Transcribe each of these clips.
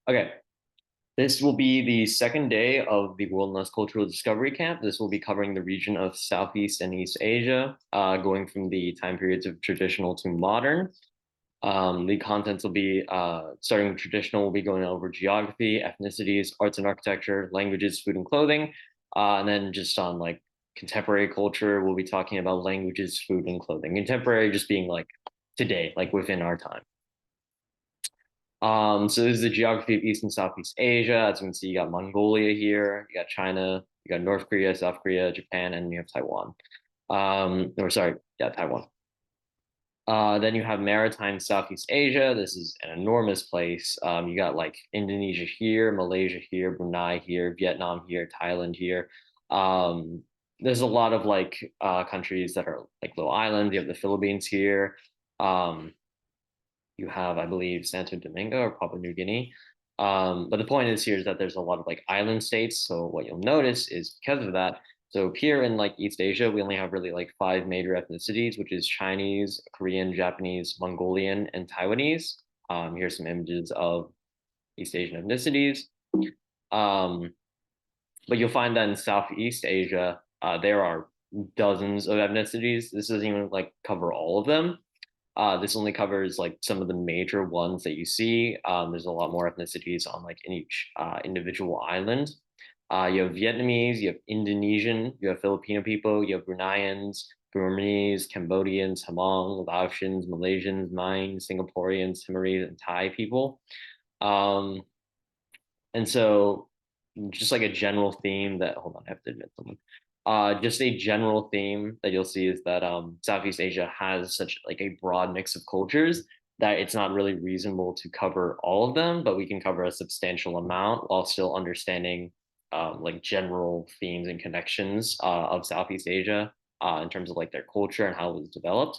Okay, this will be the second day of the Wilderness Cultural Discovery Camp. This will be covering the region of Southeast and East Asia, going from the time periods of traditional to modern. The contents will be starting with traditional, we'll be going over geography, ethnicities, arts and architecture, languages, food and clothing. And then just on like contemporary culture, we'll be talking about languages, food and clothing. Contemporary just being like today, like within our time. So this is the geography of East and Southeast Asia. As you can see, you got Mongolia here, you got China, you got North Korea, South Korea, Japan, and you have Taiwan. Or sorry, yeah, Taiwan. Then you have maritime Southeast Asia. This is an enormous place. You got like Indonesia here, Malaysia here, Brunei here, Vietnam here, Thailand here. Um, there's a lot of like countries that are like little islands. You have the Philippines here. Um, you have, I believe, Santo Domingo or Papua New Guinea. But the point is here is that there's a lot of like island states. So what you'll notice is because of that, so here in like East Asia, we only have really like five major ethnicities, which is Chinese, Korean, Japanese, Mongolian, and Taiwanese. Here's some images of East Asian ethnicities. Um, but you'll find that in Southeast Asia, there are dozens of ethnicities. This doesn't even like cover all of them. This only covers like some of the major ones that you see. There's a lot more ethnicities on like in each individual island. You have Vietnamese, you have Indonesian, you have Filipino people, you have Bruneians, Burmese, Cambodians, Hmong, Laotians, Malaysians, Mains, Singaporeans, Timorese, and Thai people. Um, and so just like a general theme that, hold on, I have to admit something. Just a general theme that you'll see is that Southeast Asia has such like a broad mix of cultures that it's not really reasonable to cover all of them, but we can cover a substantial amount while still understanding like general themes and connections of Southeast Asia in terms of like their culture and how it was developed.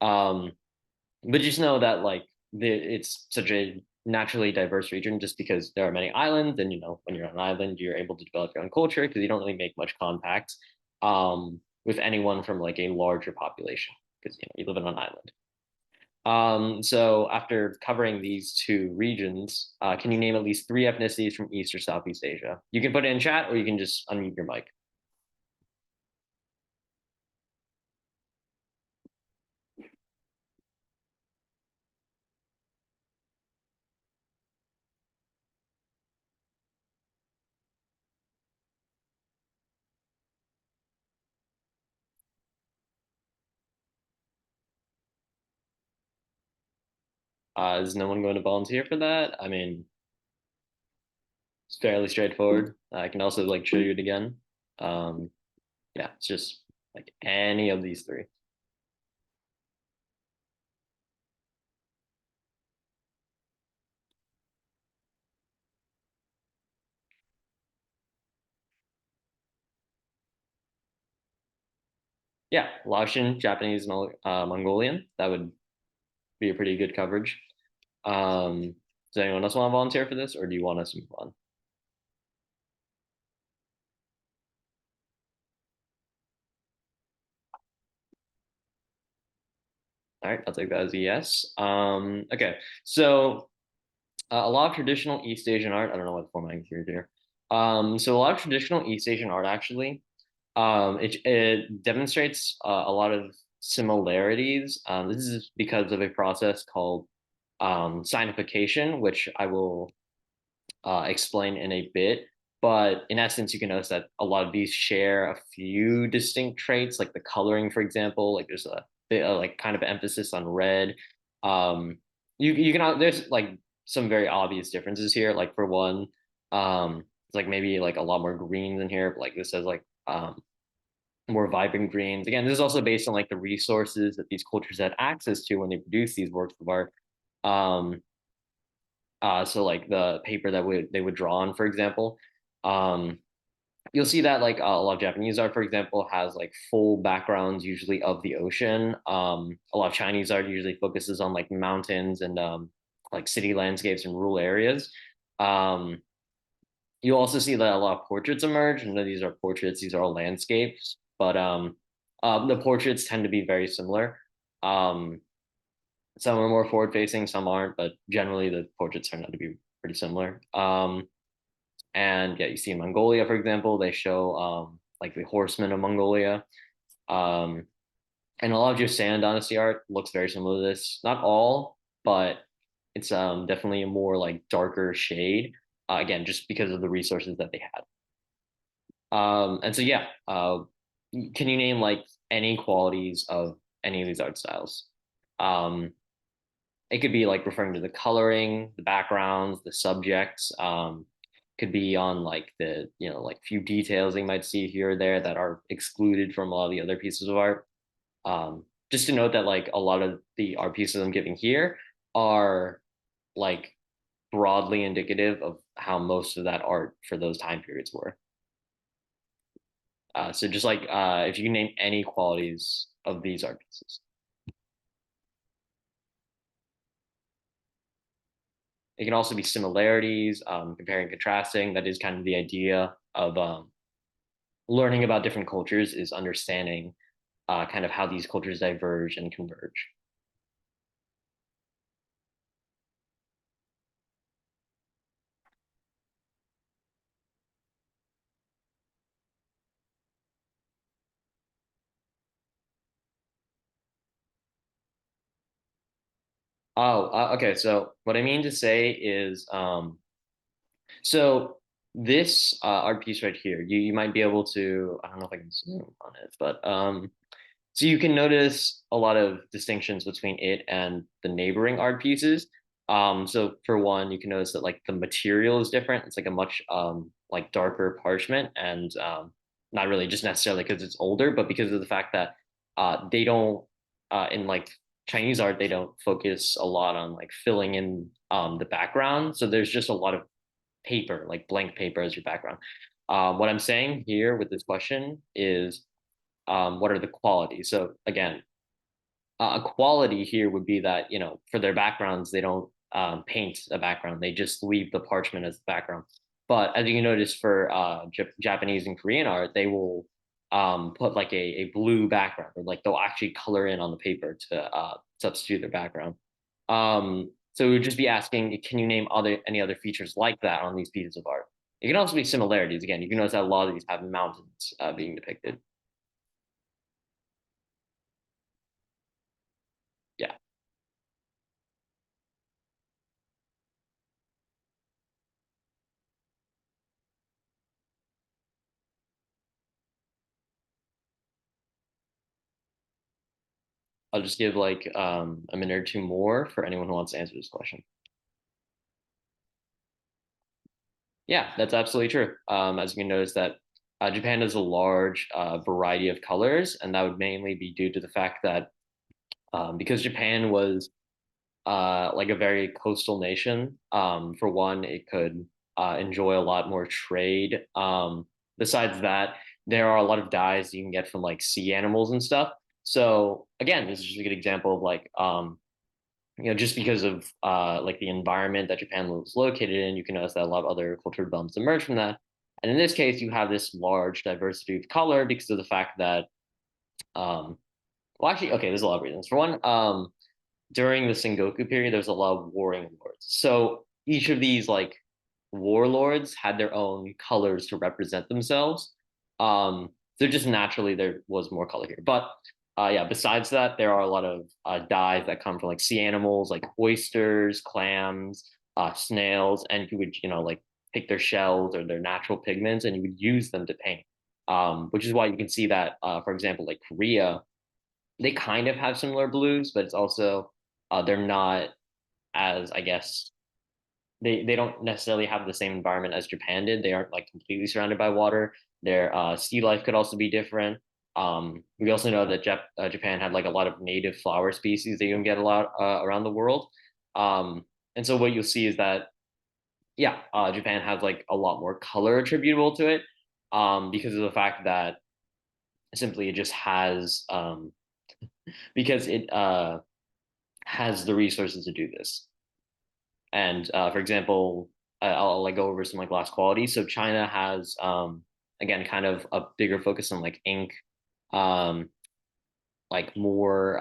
Um, but just know that like it's such a naturally diverse region just because there are many islands, and you know when you're on an island you're able to develop your own culture because you don't really make much contact with anyone from like a larger population because you know you live on an island. So after covering these two regions, can you name at least three ethnicities from East or Southeast Asia? You can put it in chat or you can just unmute your mic. Is no one going to volunteer for that? I mean, it's fairly straightforward. I can also like show you it again. Um, yeah, it's just like any of these three. Yeah, Laotian, Japanese, Mongolian. That would be a pretty good coverage. Does anyone else want to volunteer for this, or do you want us to move on? All right, I'll take that as a yes. Okay, so a lot of traditional East Asian art. I don't know what formatting here. So a lot of traditional East Asian art actually, it demonstrates a lot of similarities. This is because of a process called signification, which I will explain in a bit. But in essence, you can notice that a lot of these share a few distinct traits, like the coloring, for example. Like there's a bit of like kind of emphasis on red. Um, you can there's like some very obvious differences here. Like for one, it's like maybe like a lot more greens in here. But like this has like more vibrant greens. Again, this is also based on like the resources that these cultures had access to when they produce these works of art. Um, so like the paper that they would draw on, for example, um, you'll see that like a lot of Japanese art, for example, has like full backgrounds usually of the ocean. A lot of Chinese art usually focuses on like mountains and like city landscapes and rural areas. Um, you also see that a lot of portraits emerge. And these are portraits; these are all landscapes, but the portraits tend to be very similar. Um, some are more forward facing, some aren't, but generally the portraits turn out to be pretty similar. And yeah, you see in Mongolia, for example, they show like the horsemen of Mongolia. Um, and a lot of Joseon Dynasty art looks very similar to this. Not all, but it's definitely a more like darker shade. Again, just because of the resources that they had. And so yeah, can you name like any qualities of any of these art styles? Um, it could be like referring to the coloring, the backgrounds, the subjects. Could be on like the like few details you might see here or there that are excluded from a lot of the other pieces of art. Just to note that like a lot of the art pieces I'm giving here are like broadly indicative of how most of that art for those time periods were. So just like if you can name any qualities of these art pieces. It can also be similarities, comparing, contrasting. That is kind of the idea of learning about different cultures is understanding kind of how these cultures diverge and converge. Oh, okay. So what I mean to say is, so this art piece right here, you might be able to, I don't know if I can zoom on it, but so you can notice a lot of distinctions between it and the neighboring art pieces. So for one, you can notice that like the material is different. It's like a much like darker parchment, and not really just necessarily because it's older, but because of the fact that they don't in like Chinese art, they don't focus a lot on like filling in the background. So there's just a lot of paper, like blank paper as your background. What I'm saying here with this question is what are the qualities? So again, a quality here would be that for their backgrounds they don't paint a background; they just leave the parchment as the background. But as you can notice for Japanese and Korean art, they will put like a blue background, or like they'll actually color in on the paper to substitute their background. So we would just be asking, can you name any other features like that on these pieces of art? It can also be similarities. Again, you can notice that a lot of these have mountains being depicted. Yeah. I'll just give like a minute or two more for anyone who wants to answer this question. Yeah, that's absolutely true. As you can notice that Japan has a large variety of colors, and that would mainly be due to the fact that because Japan was like a very coastal nation, for one, it could enjoy a lot more trade. Besides that, there are a lot of dyes you can get from like sea animals and stuff. So again, this is just a good example of like just because of like the environment that Japan was located in, you can notice that a lot of other cultural developments emerge from that. And in this case, you have this large diversity of color because of the fact that, well, actually, okay, there's a lot of reasons. For one, during the Sengoku period, there's a lot of warring lords. So each of these like warlords had their own colors to represent themselves. So just naturally there was more color here. But yeah, besides that, there are a lot of dyes that come from like sea animals, like oysters, clams, snails, and you would like take their shells or their natural pigments, and you would use them to paint. Which is why you can see that, for example, like Korea, they kind of have similar blues, but it's also they're not as, I guess, they don't necessarily have the same environment as Japan did. They aren't like completely surrounded by water. Their sea life could also be different. We also know that Japan had like a lot of native flower species that you can get a lot around the world. And so what you'll see is that yeah, Japan has like a lot more color attributable to it because of the fact that simply it just has because it has the resources to do this. And for example, I'll like go over some like glass quality. So China has again kind of a bigger focus on like ink, um, like more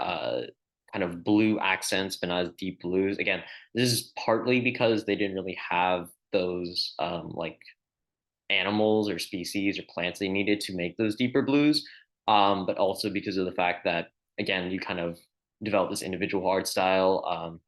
kind of blue accents, but not as deep blues. Again, this is partly because they didn't really have those like animals or species or plants they needed to make those deeper blues, but also because of the fact that again you kind of develop this individual art style.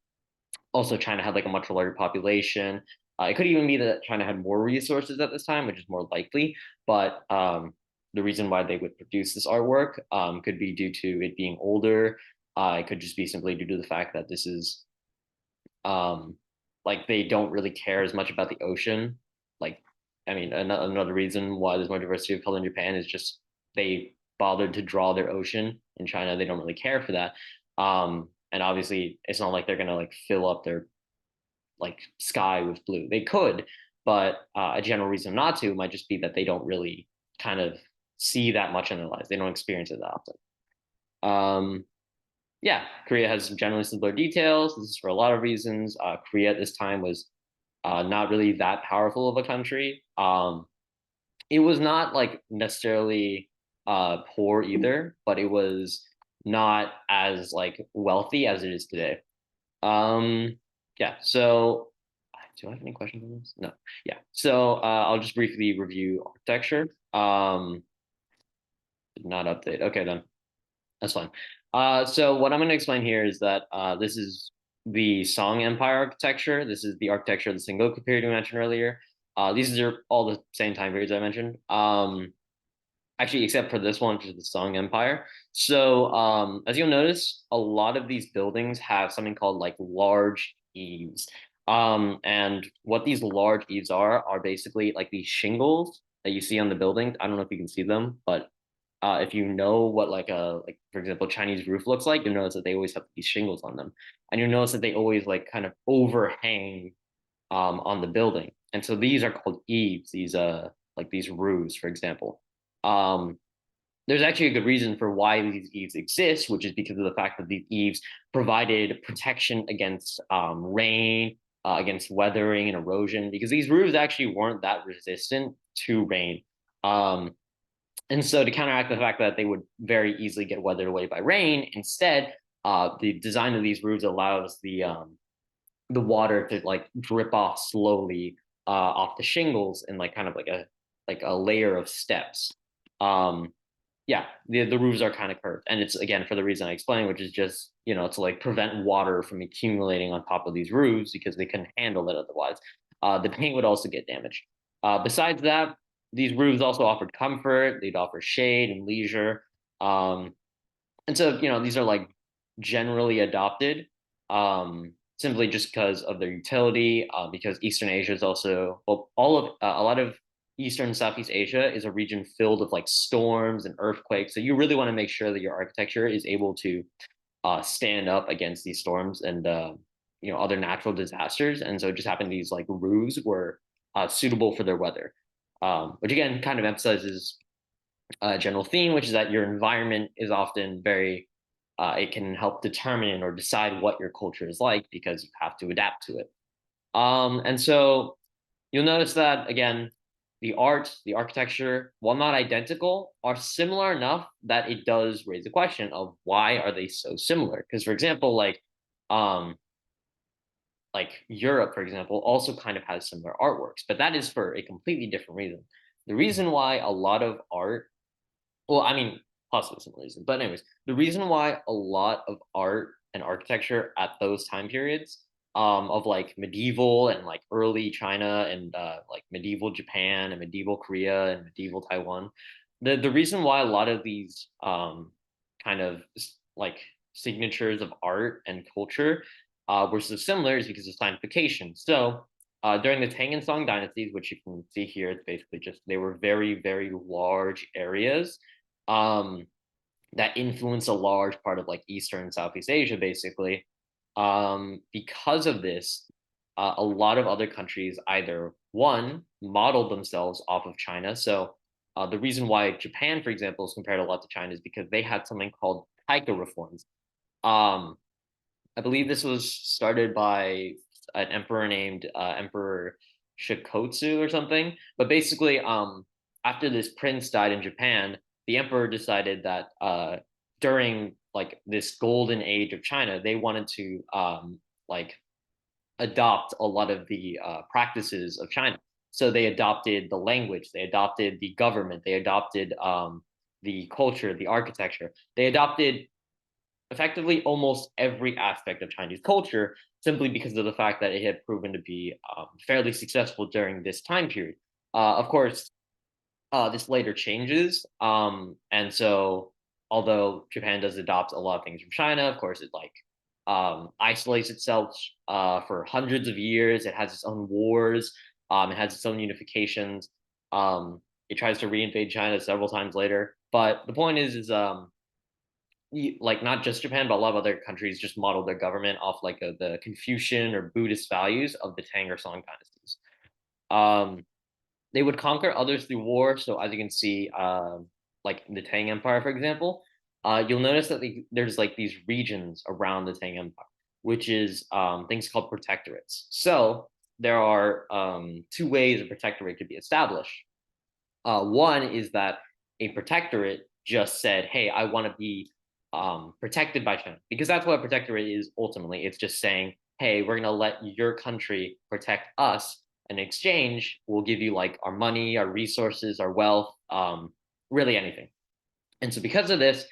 Also, China had like a much larger population. It could even be that China had more resources at this time, which is more likely. But the reason why they would produce this artwork could be due to it being older. It could just be simply due to the fact that this is like they don't really care as much about the ocean. Like, I mean, another reason why there's more diversity of color in Japan is just they bothered to draw their ocean. In China, they don't really care for that. And obviously, it's not like they're gonna like fill up their like sky with blue. They could, but a general reason not to might just be that they don't really kind of see that much in their lives. They don't experience it that often. Um, yeah, Korea has generally simpler details. This is for a lot of reasons. Korea at this time was not really that powerful of a country. It was not like necessarily poor either, but it was not as like wealthy as it is today. Um, yeah, so do I have any questions on this? No. Yeah. So I'll just briefly review architecture. Did not update. Okay, then that's fine. So what I'm going to explain here is that this is the Song Empire architecture. This is the architecture of the Sengoku period we mentioned earlier. These are all the same time periods I mentioned. Actually, except for this one, which is the Song Empire. So, as you'll notice, a lot of these buildings have something called like large eaves. And what these large eaves are basically like these shingles that you see on the building. I don't know if you can see them, but if you know what like a like for example Chinese roof looks like, you'll notice that they always have these shingles on them, and you'll notice that they always like kind of overhang on the building. And so these are called eaves. These like these roofs, for example. Um, there's actually a good reason for why these eaves exist, which is because of the fact that these eaves provided protection against rain, against weathering and erosion, because these roofs actually weren't that resistant to rain. Um, and so to counteract the fact that they would very easily get weathered away by rain, instead, the design of these roofs allows the water to like drip off slowly off the shingles in like kind of like a layer of steps. Um, yeah, the roofs are kind of curved, and it's again for the reason I explained, which is just to like prevent water from accumulating on top of these roofs because they couldn't handle it otherwise. The paint would also get damaged. Besides that, these roofs also offered comfort. They'd offer shade and leisure. And so these are like generally adopted simply just because of their utility, because Eastern Asia is also, well, all of a lot of Eastern and Southeast Asia is a region filled with like storms and earthquakes. So you really want to make sure that your architecture is able to stand up against these storms and other natural disasters. And so it just happened these like roofs were suitable for their weather, which again kind of emphasizes a general theme, which is that your environment is often very it can help determine or decide what your culture is like because you have to adapt to it. And so you'll notice that again, the art, the architecture, while not identical, are similar enough that it does raise the question of why are they so similar? Because for example, um, like Europe, for example, also kind of has similar artworks, but that is for a completely different reason. The reason why a lot of art, well, I mean, possibly some reason, but anyways, the reason why a lot of art and architecture at those time periods of like medieval and like early China and like medieval Japan and medieval Korea and medieval Taiwan, the reason why a lot of these kind of like signatures of art and culture were so similar is because of signification. So during the Tang and Song dynasties, which you can see here, it's basically just they were very, very large areas um, that influence a large part of like Eastern and Southeast Asia, basically. Because of this, a lot of other countries either one modeled themselves off of China. So the reason why Japan, for example, is compared a lot to China is because they had something called Taika reforms. Um, I believe this was started by an emperor named Emperor Shikotsu or something. But basically, after this prince died in Japan, the emperor decided that during like this golden age of China, they wanted to like adopt a lot of the practices of China. So they adopted the language, they adopted the government, they adopted the culture, the architecture. They adopted effectively almost every aspect of Chinese culture simply because of the fact that it had proven to be fairly successful during this time period. Of course, this later changes. And so, although Japan does adopt a lot of things from China, of course, it like isolates itself for hundreds of years. It has its own wars. It has its own unifications. It tries to reinvade China several times later. But the point is like not just Japan, but a lot of other countries just modeled their government off like the Confucian or Buddhist values of the Tang or Song dynasties. Um, they would conquer others through war. So as you can see, like the Tang Empire, for example, you'll notice that there's like these regions around the Tang Empire, which is things called protectorates. So there are two ways a protectorate could be established. One is that a protectorate just said, "Hey, I want to be protected by China," because that's what a protectorate is ultimately. It's just saying, "Hey, we're going to let your country protect us. In exchange, we'll give you like our money, our resources, our wealth, really anything." And so because of this,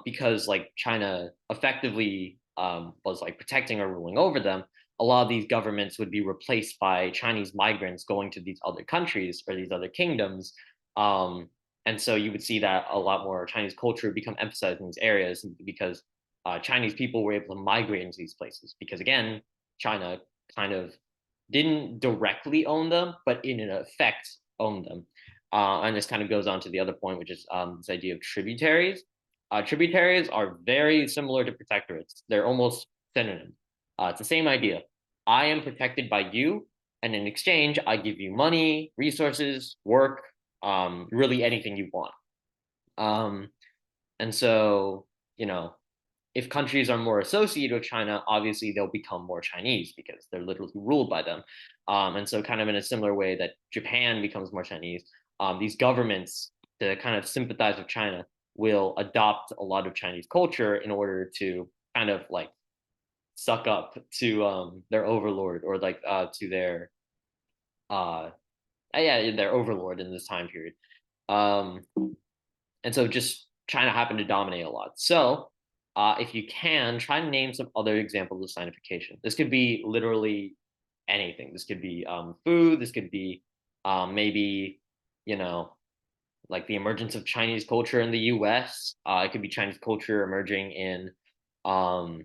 because like China effectively was like protecting or ruling over them, a lot of these governments would be replaced by Chinese migrants going to these other countries or these other kingdoms. Um, and so you would see that a lot more Chinese culture become emphasized in these areas because Chinese people were able to migrate into these places because again, China kind of didn't directly own them, but in an effect owned them. And this kind of goes on to the other point, which is this idea of tributaries. Tributaries are very similar to protectorates. They're almost synonym. It's the same idea. I am protected by you, and in exchange, I give you money, resources, work, really anything you want. Um, and so, you know, if countries are more associated with China, obviously they'll become more Chinese because they're literally ruled by them. And so, kind of in a similar way that Japan becomes more Chinese, these governments to kind of sympathize with China will adopt a lot of Chinese culture in order to kind of like suck up to their overlord or like to their uh yeah their overlord in this time period. Um, and so just China happened to dominate a lot. So if you can, try to name some other examples of signification. This could be literally anything. This could be food. This could be maybe, you know, like the emergence of Chinese culture in the US. It could be Chinese culture emerging in um,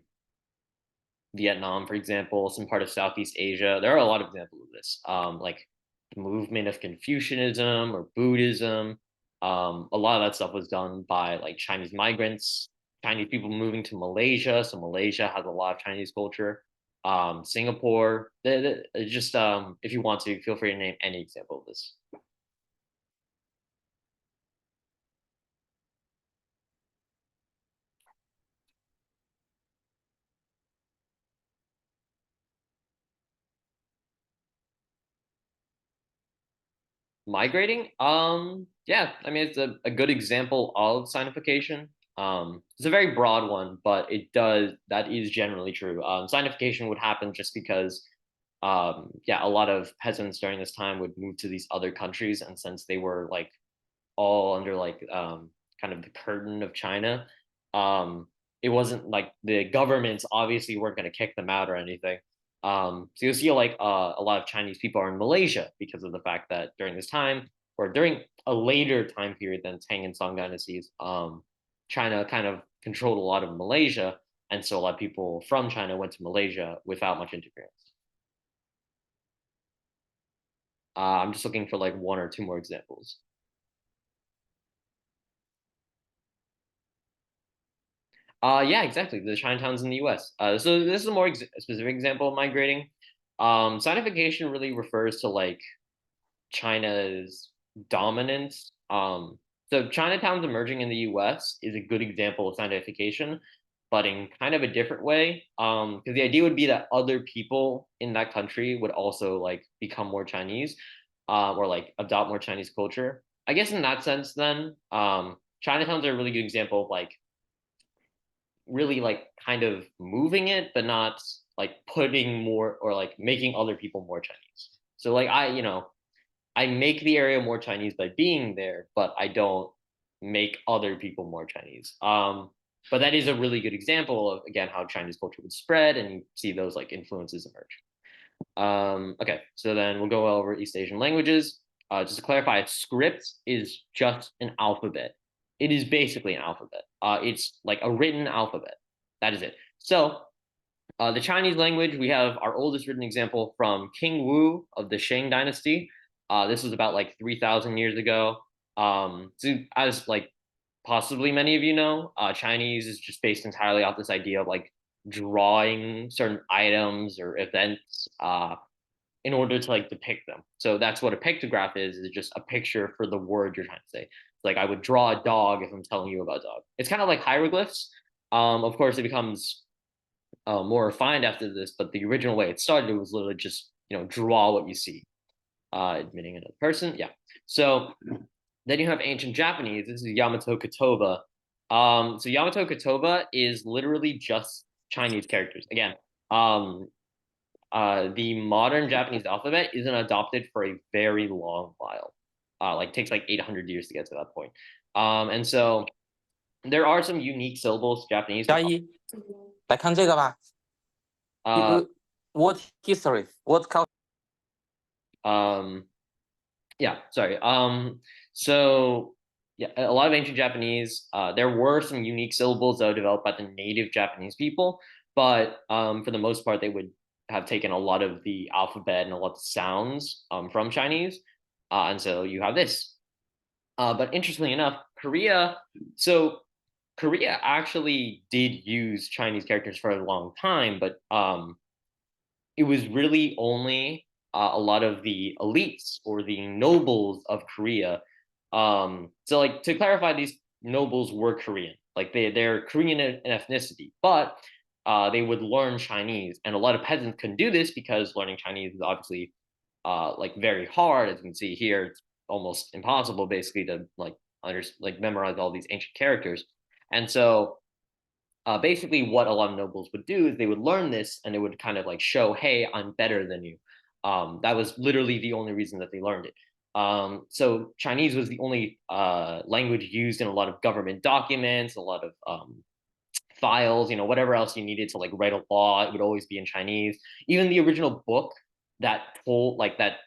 Vietnam, for example, some part of Southeast Asia. There are a lot of examples of this, like the movement of Confucianism or Buddhism. A lot of that stuff was done by like Chinese migrants, Chinese people moving to Malaysia. So Malaysia has a lot of Chinese culture. Singapore, just if you want to, feel free to name any example of this. Migrating, yeah, I mean it's a good example of signification. It's a very broad one, but that is generally true. Signification would happen just because yeah, a lot of peasants during this time would move to these other countries, and since they were like all under like kind of the curtain of China, um it wasn't like the governments obviously weren't going to kick them out or anything. So you'll see like a lot of Chinese people are in Malaysia because of the fact that during this time or during a later time period than Tang and Song dynasties, China kind of controlled a lot of Malaysia, and so a lot of people from China went to Malaysia without much interference. I'm just looking for like one or two more examples. Yeah, exactly. The Chinatowns in the U.S. So this is a more specific example of migrating. Sinification really refers to like China's dominance. So Chinatowns emerging in the U.S. is a good example of sinification, but in kind of a different way. Because the idea would be that other people in that country would also like become more Chinese, or like adopt more Chinese culture. I guess in that sense, then Chinatowns are a really good example of like really like kind of moving it, but not like putting more or like making other people more Chinese. So like I make the area more Chinese by being there, but I don't make other people more Chinese. But that is a really good example of again how Chinese culture would spread, and you see those like influences emerge. Okay, so then we'll go over East Asian languages. Just to clarify, script is just an alphabet. It is basically an alphabet. It's like a written alphabet. That is it. So the Chinese language, we have our oldest written example from King Wu of the Shang Dynasty. This was about like 3,000 years ago. So as like possibly many of you know, Chinese is just based entirely off this idea of like drawing certain items or events in order to like depict them. So that's what a pictograph is just a picture for the word you're trying to say. Like I would draw a dog if I'm telling you about a dog. It's kind of like hieroglyphs. Of course, it becomes more refined after this, but the original way it started it was literally just draw what you see, admitting another person. Yeah. So then you have ancient Japanese. This is Yamato Kotoba. So Yamato Kotoba is literally just Chinese characters. Again, the modern Japanese alphabet isn't adopted for a very long while. Like takes like 800 years to get to that point. And so there are some unique syllables Japanese. 加一，来看这个吧。What history? What culture? Yeah, sorry. So yeah, a lot of ancient Japanese. There were some unique syllables that were developed by the native Japanese people, but for the most part, they would have taken a lot of the alphabet and a lot of sounds from Chinese, and so you have this. But interestingly enough, Korea. So Korea actually did use Chinese characters for a long time, but it was really only a lot of the elites or the nobles of Korea. So like to clarify, these nobles were Korean, like they're Korean in ethnicity, but they would learn Chinese, and a lot of peasants couldn't do this because learning Chinese is obviously like very hard. As you can see here, it's almost impossible basically to like memorize all these ancient characters, and so basically what a lot of nobles would do is they would learn this and it would kind of like show, hey, I'm better than you. That was literally the only reason that they learned it. So Chinese was the only language used in a lot of government documents, a lot of files, whatever else you needed to like write a law, it would always be in Chinese. Even the original book that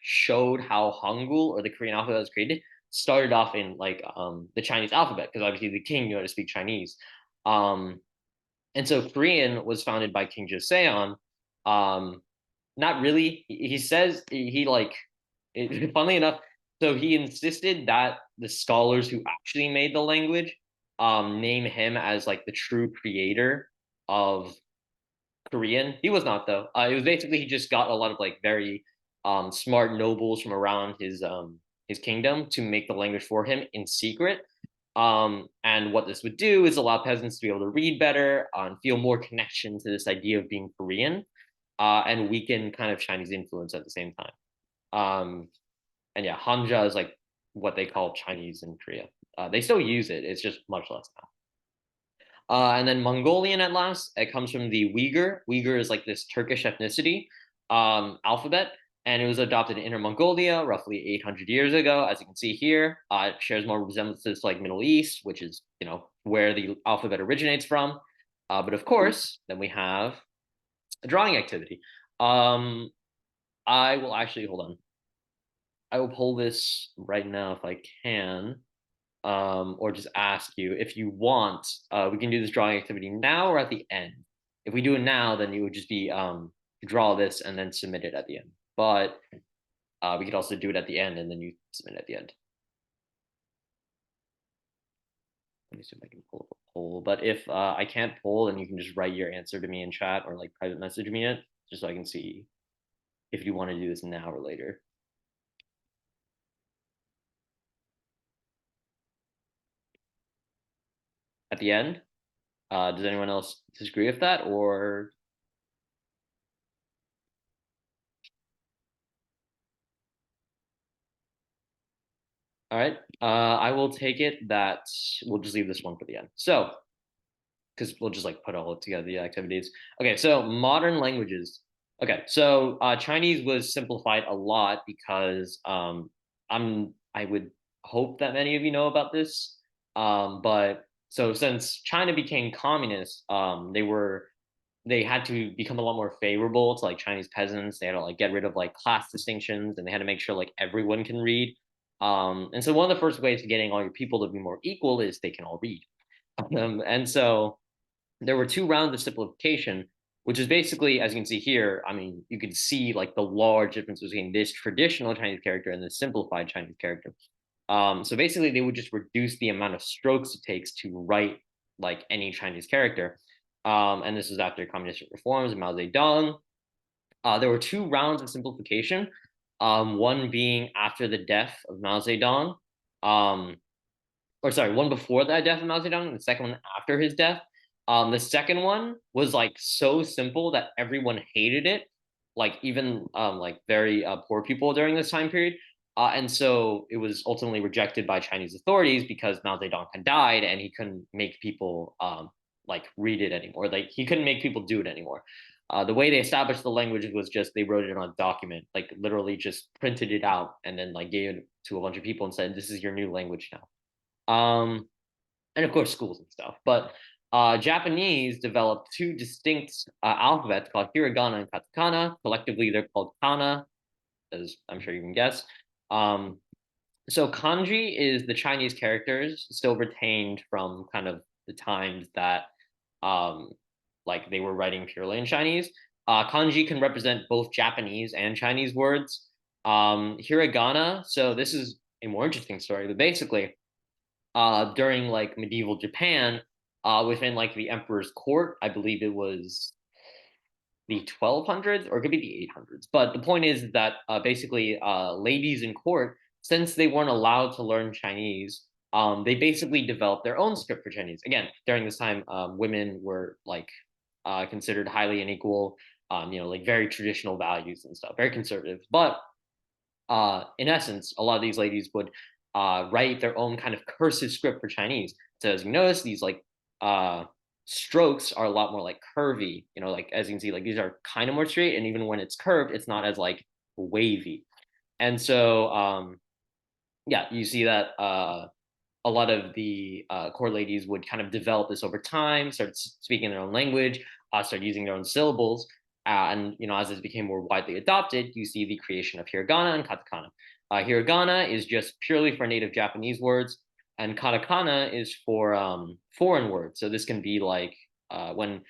showed how Hangul or the Korean alphabet was created started off in like the Chinese alphabet because obviously the king knew how to speak Chinese. And so Korean was founded by King Joseon. Not really. He says he like, funnily enough, so he insisted that the scholars who actually made the language name him as like the true creator of Korean. He was not though. It was basically he just got a lot of like very smart nobles from around his kingdom to make the language for him in secret. And what this would do is allow peasants to be able to read better and feel more connection to this idea of being Korean, and weaken kind of Chinese influence at the same time. And yeah, Hanja is like what they call Chinese in Korea. They still use it, it's just much less now. And then Mongolian at last, it comes from the Uyghur. Uyghur is like this Turkish ethnicity alphabet, and it was adopted in Inner Mongolia roughly 800 years ago. As you can see here, it shares more resemblances to like Middle East, which is where the alphabet originates from. But of course, then we have a drawing activity. I will actually hold on. I will pull this right now if I can, or just ask you if you want. We can do this drawing activity now or at the end. If we do it now, then it would just be draw this and then submit it at the end. But we could also do it at the end and then you submit it at the end. Let me see if I can pull up a poll. But if I can't poll, then you can just write your answer to me in chat or like private message me it, just so I can see if you want to do this now or later. At the end, does anyone else disagree with that, or all right, I will take it that we'll just leave this one for the end. So because we'll just like put all together the activities. Okay, so modern languages. Okay, so Chinese was simplified a lot because I would hope that many of you know about this. But so since China became communist, they had to become a lot more favorable to like Chinese peasants. They had to like get rid of like class distinctions, and they had to make sure like everyone can read. And so one of the first ways of getting all your people to be more equal is they can all read. And so there were two rounds of simplification, which is basically, as you can see here, I mean, you can see like the large difference between this traditional Chinese character and the simplified Chinese character. So basically, they would just reduce the amount of strokes it takes to write like any Chinese character. And this was after communist reforms and Mao Zedong. There were two rounds of simplification, one being after the death of Mao Zedong, um, or sorry, one before the death of Mao Zedong, and the second one after his death. The second one was like so simple that everyone hated it, like even like very poor people during this time period. And so it was ultimately rejected by Chinese authorities because Mao Zedong had died and he couldn't make people like read it anymore. Like he couldn't make people do it anymore. The way they established the language was just they wrote it on a document, like literally just printed it out and then like gave it to a bunch of people and said, "This is your new language now." And of course schools and stuff. But Japanese developed two distinct alphabets called hiragana and katakana. Collectively, they're called kana, as I'm sure you can guess. Um, so kanji is the Chinese characters still retained from kind of the times that um, like they were writing purely in Chinese. Kanji can represent both Japanese and Chinese words. Hiragana, so this is a more interesting story, but basically during like medieval Japan, within like the emperor's court. I believe it was the 1200s or it could be the 800s. But the point is that basically ladies in court, since they weren't allowed to learn Chinese, they basically developed their own script for Chinese. Again, during this time, women were like considered highly unequal, like very traditional values and stuff, very conservative. But in essence, a lot of these ladies would write their own kind of cursive script for Chinese. So as you notice, these like strokes are a lot more like curvy. Like as you can see, like these are kind of more straight, and even when it's curved, it's not as like wavy. And so yeah, you see that a lot of the court ladies would kind of develop this over time, start speaking their own language, start using their own syllables. And as this became more widely adopted, you see the creation of hiragana and katakana. Hiragana is just purely for native Japanese words, and katakana is for foreign words. So this can be like when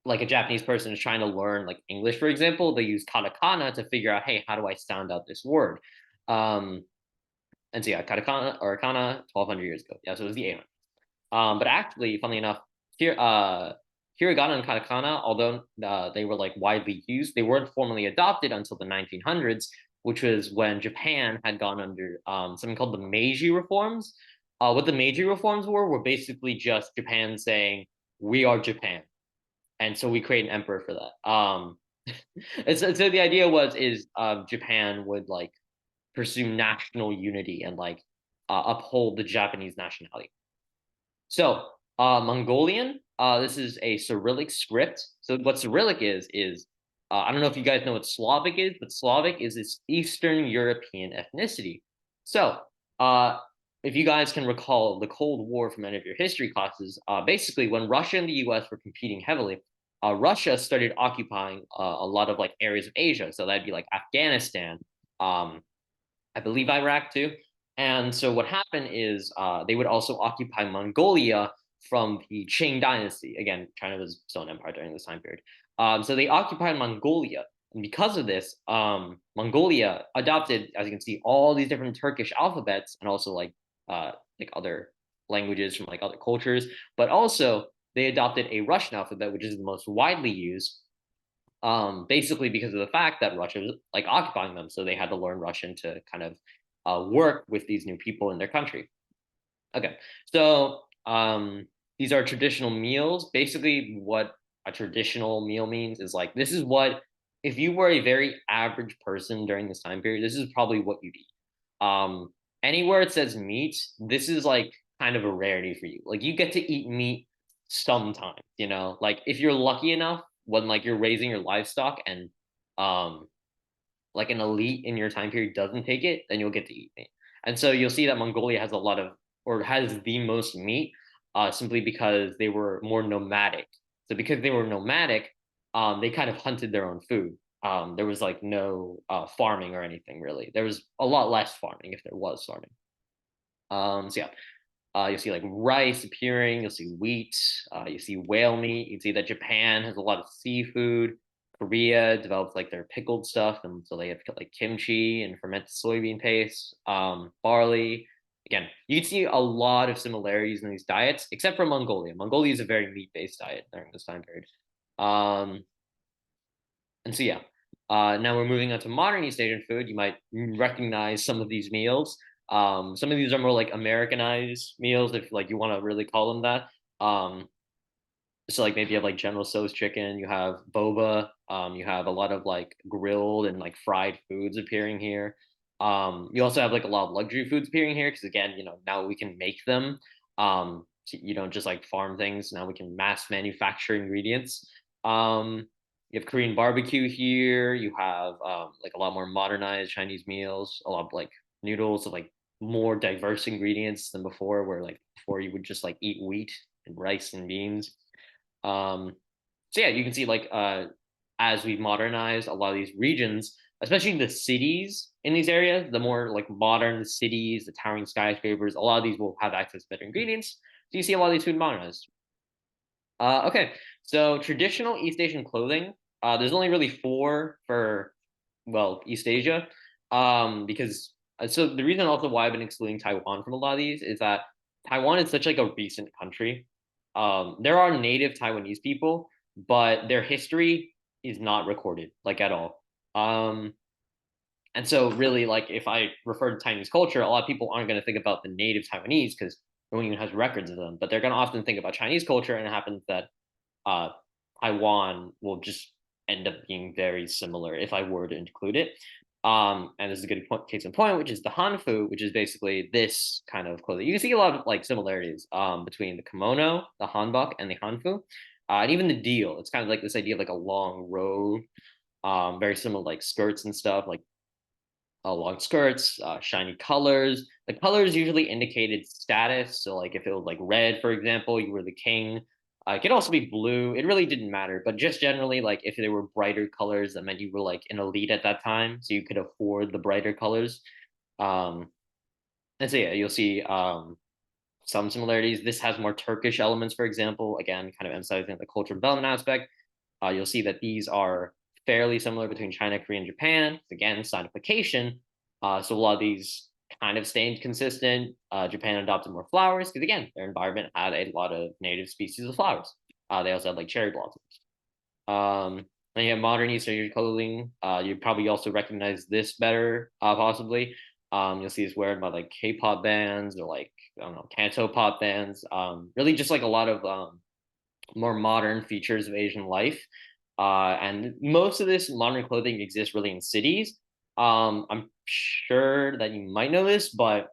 like a Japanese person is trying to learn like English, for example, they use katakana to figure out, hey, how do I sound out this word? And so yeah, katakana or kana 1200 years ago. Yeah, so it was the 800s. But actually, funnily enough, here hiragana and katakana, although they were like widely used, they weren't formally adopted until the 1900s, which was when Japan had gone under something called the Meiji reforms. What the Meiji reforms were basically just Japan saying, "We are Japan," and so we create an emperor for that. And so the idea is Japan would like pursue national unity and like uphold the Japanese nationality. So Mongolian, this is a Cyrillic script. So what Cyrillic is I don't know if you guys know what Slavic is, but Slavic is this Eastern European ethnicity. So if you guys can recall the Cold War from any of your history classes, basically when Russia and the US were competing heavily, Russia started occupying a lot of like areas of Asia. So that'd be like Afghanistan, I believe Iraq too. And so what happened is they would also occupy Mongolia from the Qing dynasty. Again, China was still an empire during this time period. So they occupied Mongolia. And because of this, Mongolia adopted, as you can see, all these different Turkish alphabets and also like other languages from like other cultures. But also they adopted a Russian alphabet, which is the most widely used, basically because of the fact that Russia was like occupying them, so they had to learn Russian to kind of work with these new people in their country. Okay, so these are traditional meals. Basically, what a traditional meal means is like this is what if you were a very average person during this time period, this is probably what you'd eat. Anywhere it says meat, this is like kind of a rarity for you. Like you get to eat meat sometimes, you know, like if you're lucky enough when like you're raising your livestock and um like an elite in your time period doesn't take it, then you'll get to eat meat. And so you'll see that Mongolia has a lot of, or has the most meat, simply because they were more nomadic. So because they were nomadic, they kind of hunted their own food. There was like no farming or anything really. There was a lot less farming if there was farming. So yeah, you'll see like rice appearing. You'll see wheat. You see whale meat. You see that Japan has a lot of seafood. Korea developed like their pickled stuff, and so they have like kimchi and fermented soybean paste, barley. Again, you can see a lot of similarities in these diets, except for Mongolia. Mongolia is a very meat-based diet during this time period. And so yeah, now we're moving on to modern East Asian food. You might recognize some of these meals. Some of these are more like Americanized meals, if like you want to really call them that. So like maybe you have like General Tso's chicken, you have boba, you have a lot of like grilled and like fried foods appearing here. You also have like a lot of luxury foods appearing here because again, you know, now we can make them. So you don't just like farm things. Now we can mass manufacture ingredients. You have Korean barbecue here. You have like a lot more modernized Chinese meals, a lot of like noodles of like more diverse ingredients than before, where like before you would just like eat wheat and rice and beans. So yeah, you can see like as we modernize a lot of these regions, especially the cities in these areas, the more like modern the cities, the towering skyscrapers, a lot of these will have access to better ingredients. So you see a lot of these food modernized. Okay, so traditional East Asian clothing. There's only really four for, well, East Asia, because so the reason also why I've been excluding Taiwan from a lot of these is that Taiwan is such like a recent country. There are native Taiwanese people, but their history is not recorded like at all. And so really like if I refer to Chinese culture, a lot of people aren't going to think about the native Taiwanese because no one even has records of them, but they're going to often think about Chinese culture, and it happens that uh, Taiwan will just end up being very similar if I were to include it. And this is a good case in point, which is the Hanfu, which is basically this kind of clothing. You can see a lot of like similarities between the kimono, the hanbok, and the Hanfu, and even the deal. It's kind of like this idea of like a long robe, very similar like skirts and stuff, like long skirts, shiny colors. The colors usually indicated status. So, like if it was like red, for example, you were the king. It could also be blue. It really didn't matter, but just generally, like if there were brighter colors, that meant you were like an elite at that time, so you could afford the brighter colors. Um, and so yeah, you'll see some similarities. This has more Turkish elements, for example. Again, kind of emphasizing the cultural development aspect. You'll see that these are fairly similar between China, Korea, and Japan. Again, sinification. So a lot of these kind of stayed consistent. Japan adopted more flowers because again, their environment had a lot of native species of flowers. They also had like cherry blossoms. And you have modern East Asian clothing. You probably also recognize this better, possibly. You'll see this wearing by like K-pop bands or like I don't know, canto pop bands. Really just like a lot of more modern features of Asian life. And most of this modern clothing exists really in cities. I'm sure that you might know this, but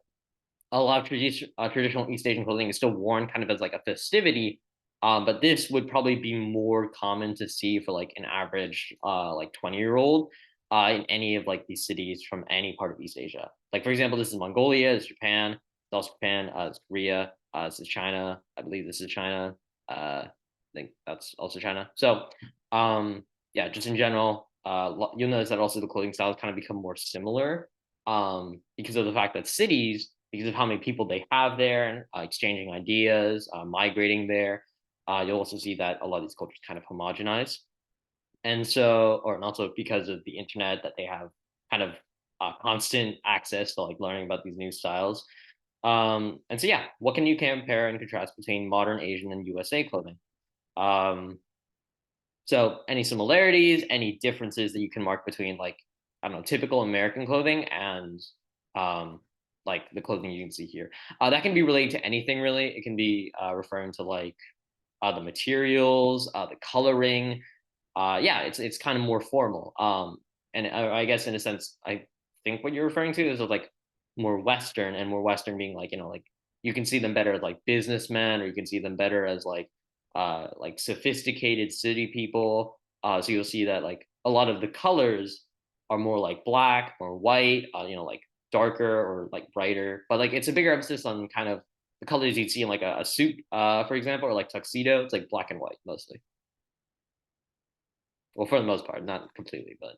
a lot of traditional East Asian clothing is still worn kind of as like a festivity. But this would probably be more common to see for like an average like 20-year-old in any of like these cities from any part of East Asia. Like for example, this is Mongolia, this is Japan, it's also Japan, it's Korea, this is China. I believe this is China. I think that's also China. So yeah, just in general, you'll notice that also the clothing styles kind of become more similar because of the fact that cities, because of how many people they have there, exchanging ideas, migrating there, you'll also see that a lot of these cultures kind of homogenize. And so, or also because of the internet, that they have kind of constant access to like learning about these new styles. And so, yeah, what can you compare and contrast between modern Asian and USA clothing? Um, so any similarities, any differences that you can mark between like, I don't know, typical American clothing and um, like the clothing you can see here. That can be related to anything really. It can be referring to like the materials, the coloring. Yeah, it's kind of more formal. And I guess in a sense, I think what you're referring to is like more Western, and more Western being like, you know, like you can see them better as like businessmen, or you can see them better as like sophisticated city people. So you'll see that like a lot of the colors are more like black or white, like darker or like brighter. But like it's a bigger emphasis on kind of the colors you'd see in like a suit, for example, or like tuxedo. It's like black and white mostly. Well, for the most part, not completely, but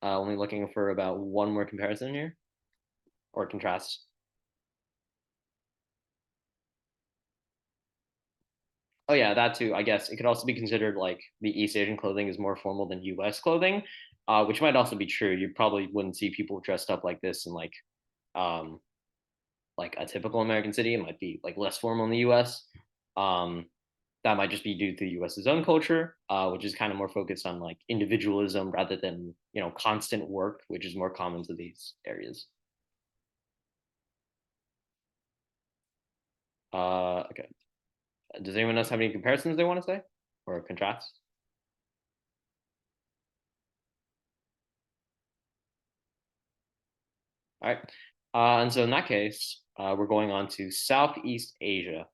only looking for about one more comparison here or contrast. Oh yeah, that too. I guess it could also be considered like the East Asian clothing is more formal than US clothing, which might also be true. You probably wouldn't see people dressed up like this in um like a typical American city. It might be like less formal in the US. Um, that might just be due to the US's own culture, which is kind of more focused on like individualism rather than constant work, which is more common to these areas. Okay. Does anyone else have any comparisons they want to say or contrasts? All right. And so in that case, we're going on to Southeast Asia.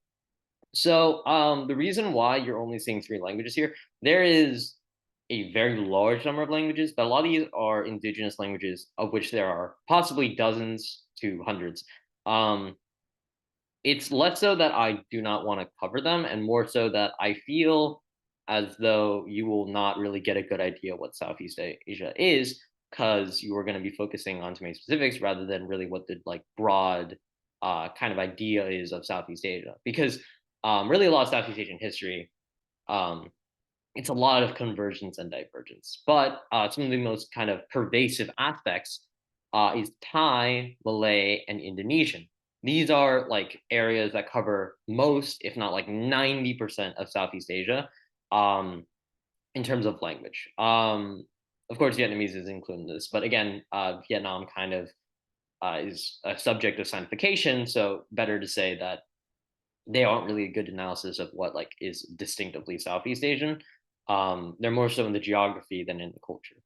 So the reason why you're only seeing three languages here, there is a very large number of languages, but a lot of these are indigenous languages, of which there are possibly dozens to hundreds. Um, it's less so that I do not want to cover them, and more so that I feel as though you will not really get a good idea what Southeast Asia is, because you are going to be focusing on too many specifics rather than really what the like broad kind of idea is of Southeast Asia. Because really a lot of Southeast Asian history, um, it's a lot of convergence and divergence. But some of the most kind of pervasive aspects is Thai, Malay, and Indonesian. These are like areas that cover most, if not like 90% of Southeast Asia um, in terms of language. Of course, Vietnamese is included in this, but again, Vietnam kind of is a subject of scientification. So better to say that they aren't really a good analysis of what like is distinctively Southeast Asian. They're more so in the geography than in the culture.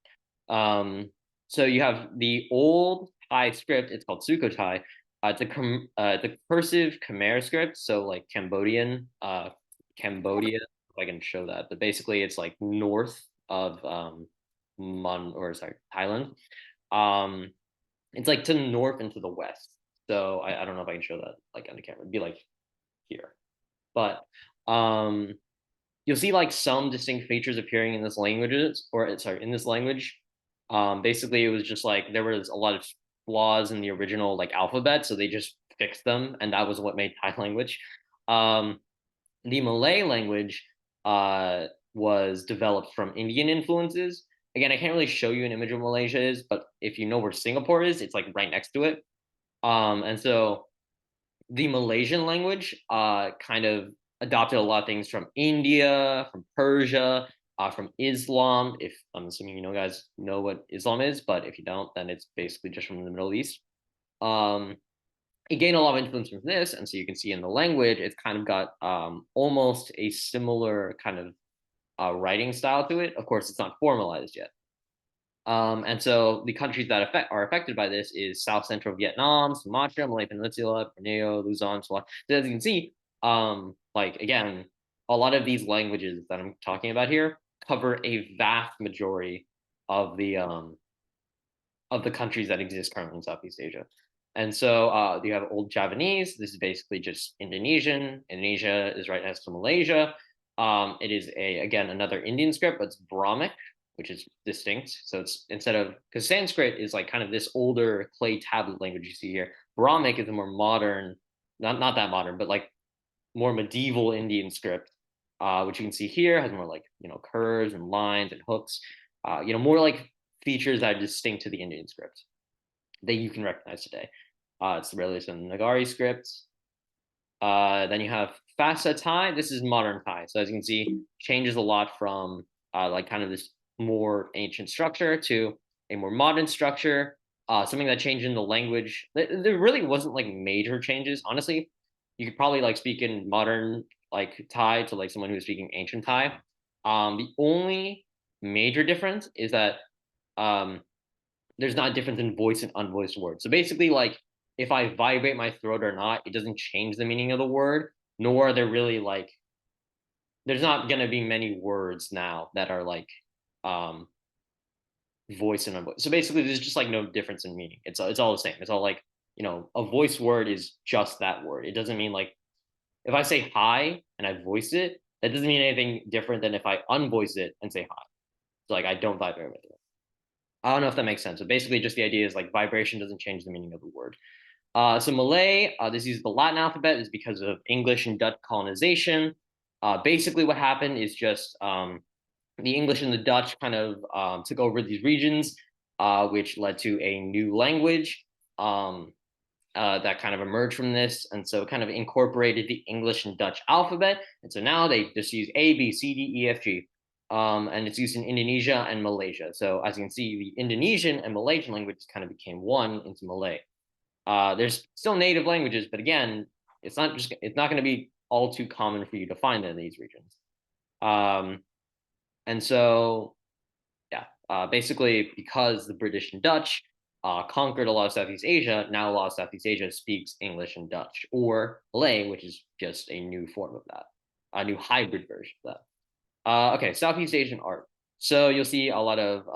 So you have the old Thai script. It's called Sukhothai. It's a cursive Khmer script, so like Cambodian, Cambodia. If I can show that, but basically it's like north of Thailand. Um, it's like to the north and to the west. So I don't know if I can show that like on the camera. It'd be like here. But um, you'll see like some distinct features appearing in this languages, or sorry, in this language. Basically, it was just like there was a lot of flaws in the original like alphabet, so they just fixed them, and that was what made Thai language. Um, the Malay language was developed from Indian influences. Again, I can't really show you an image of Malaysia is, but if you know where Singapore is, it's like right next to it. And so the Malaysian language kind of adopted a lot of things from India, from Persia, from Islam. If I'm assuming guys know what Islam is, but if you don't, then it's basically just from the Middle East. Um, it gained a lot of influence from this, and so you can see in the language, it's kind of got almost a similar kind of writing style to it. Of course, it's not formalized yet. And so the countries that are affected by this is South Central Vietnam, Sumatra, Malay Peninsula, Borneo, Luzon, so as you can see, like again, a lot of these languages that I'm talking about here cover a vast majority of the countries that exist currently in Southeast Asia. And so you have Old Javanese. This is basically just Indonesian. Indonesia is right next to Malaysia. It is again another Indian script, but it's Brahmic, which is distinct. So it's instead of because Sanskrit is like kind of this older clay tablet language you see here. Brahmic is a more modern, not that modern, but like more medieval Indian script, which you can see here has more like curves and lines and hooks. More like features that are distinct to the Indian script that you can recognize today. It's the relation Nagari script. Then you have Phasa Thai. This is modern Thai. So as you can see, changes a lot from like kind of this more ancient structure to a more modern structure. Something that changed in the language. There really wasn't like major changes. Honestly, you could probably like speak in modern like Thai to like someone who's speaking ancient Thai. The only major difference is that there's not a difference in voice and unvoiced words. So basically, like if I vibrate my throat or not, it doesn't change the meaning of the word, nor are there really like, there's not going to be many words now that are like voice and unvoice. So basically, there's just like no difference in meaning. It's all the same. It's all like, a voice word is just that word. It doesn't mean like, if I say hi and I voice it, that doesn't mean anything different than if I unvoice it and say hi. So like I don't vibrate with it. I don't know if that makes sense. So basically, just the idea is like vibration doesn't change the meaning of the word. So Malay, this uses the Latin alphabet, is because of English and Dutch colonization. Basically, what happened is just the English and the Dutch kind of took over these regions, which led to a new language that kind of emerged from this. And so it kind of incorporated the English and Dutch alphabet. And so now they just use A, B, C, D, E, F, G. And it's used in Indonesia and Malaysia. So as you can see, the Indonesian and Malaysian languages kind of became one into Malay. There's still native languages, but again, it's not going to be all too common for you to find in these regions. And so, yeah, basically because the British and Dutch conquered a lot of Southeast Asia, now a lot of Southeast Asia speaks English and Dutch, or Malay, which is just a new form of that, a new hybrid version of that. Okay, Southeast Asian art. So you'll see a lot of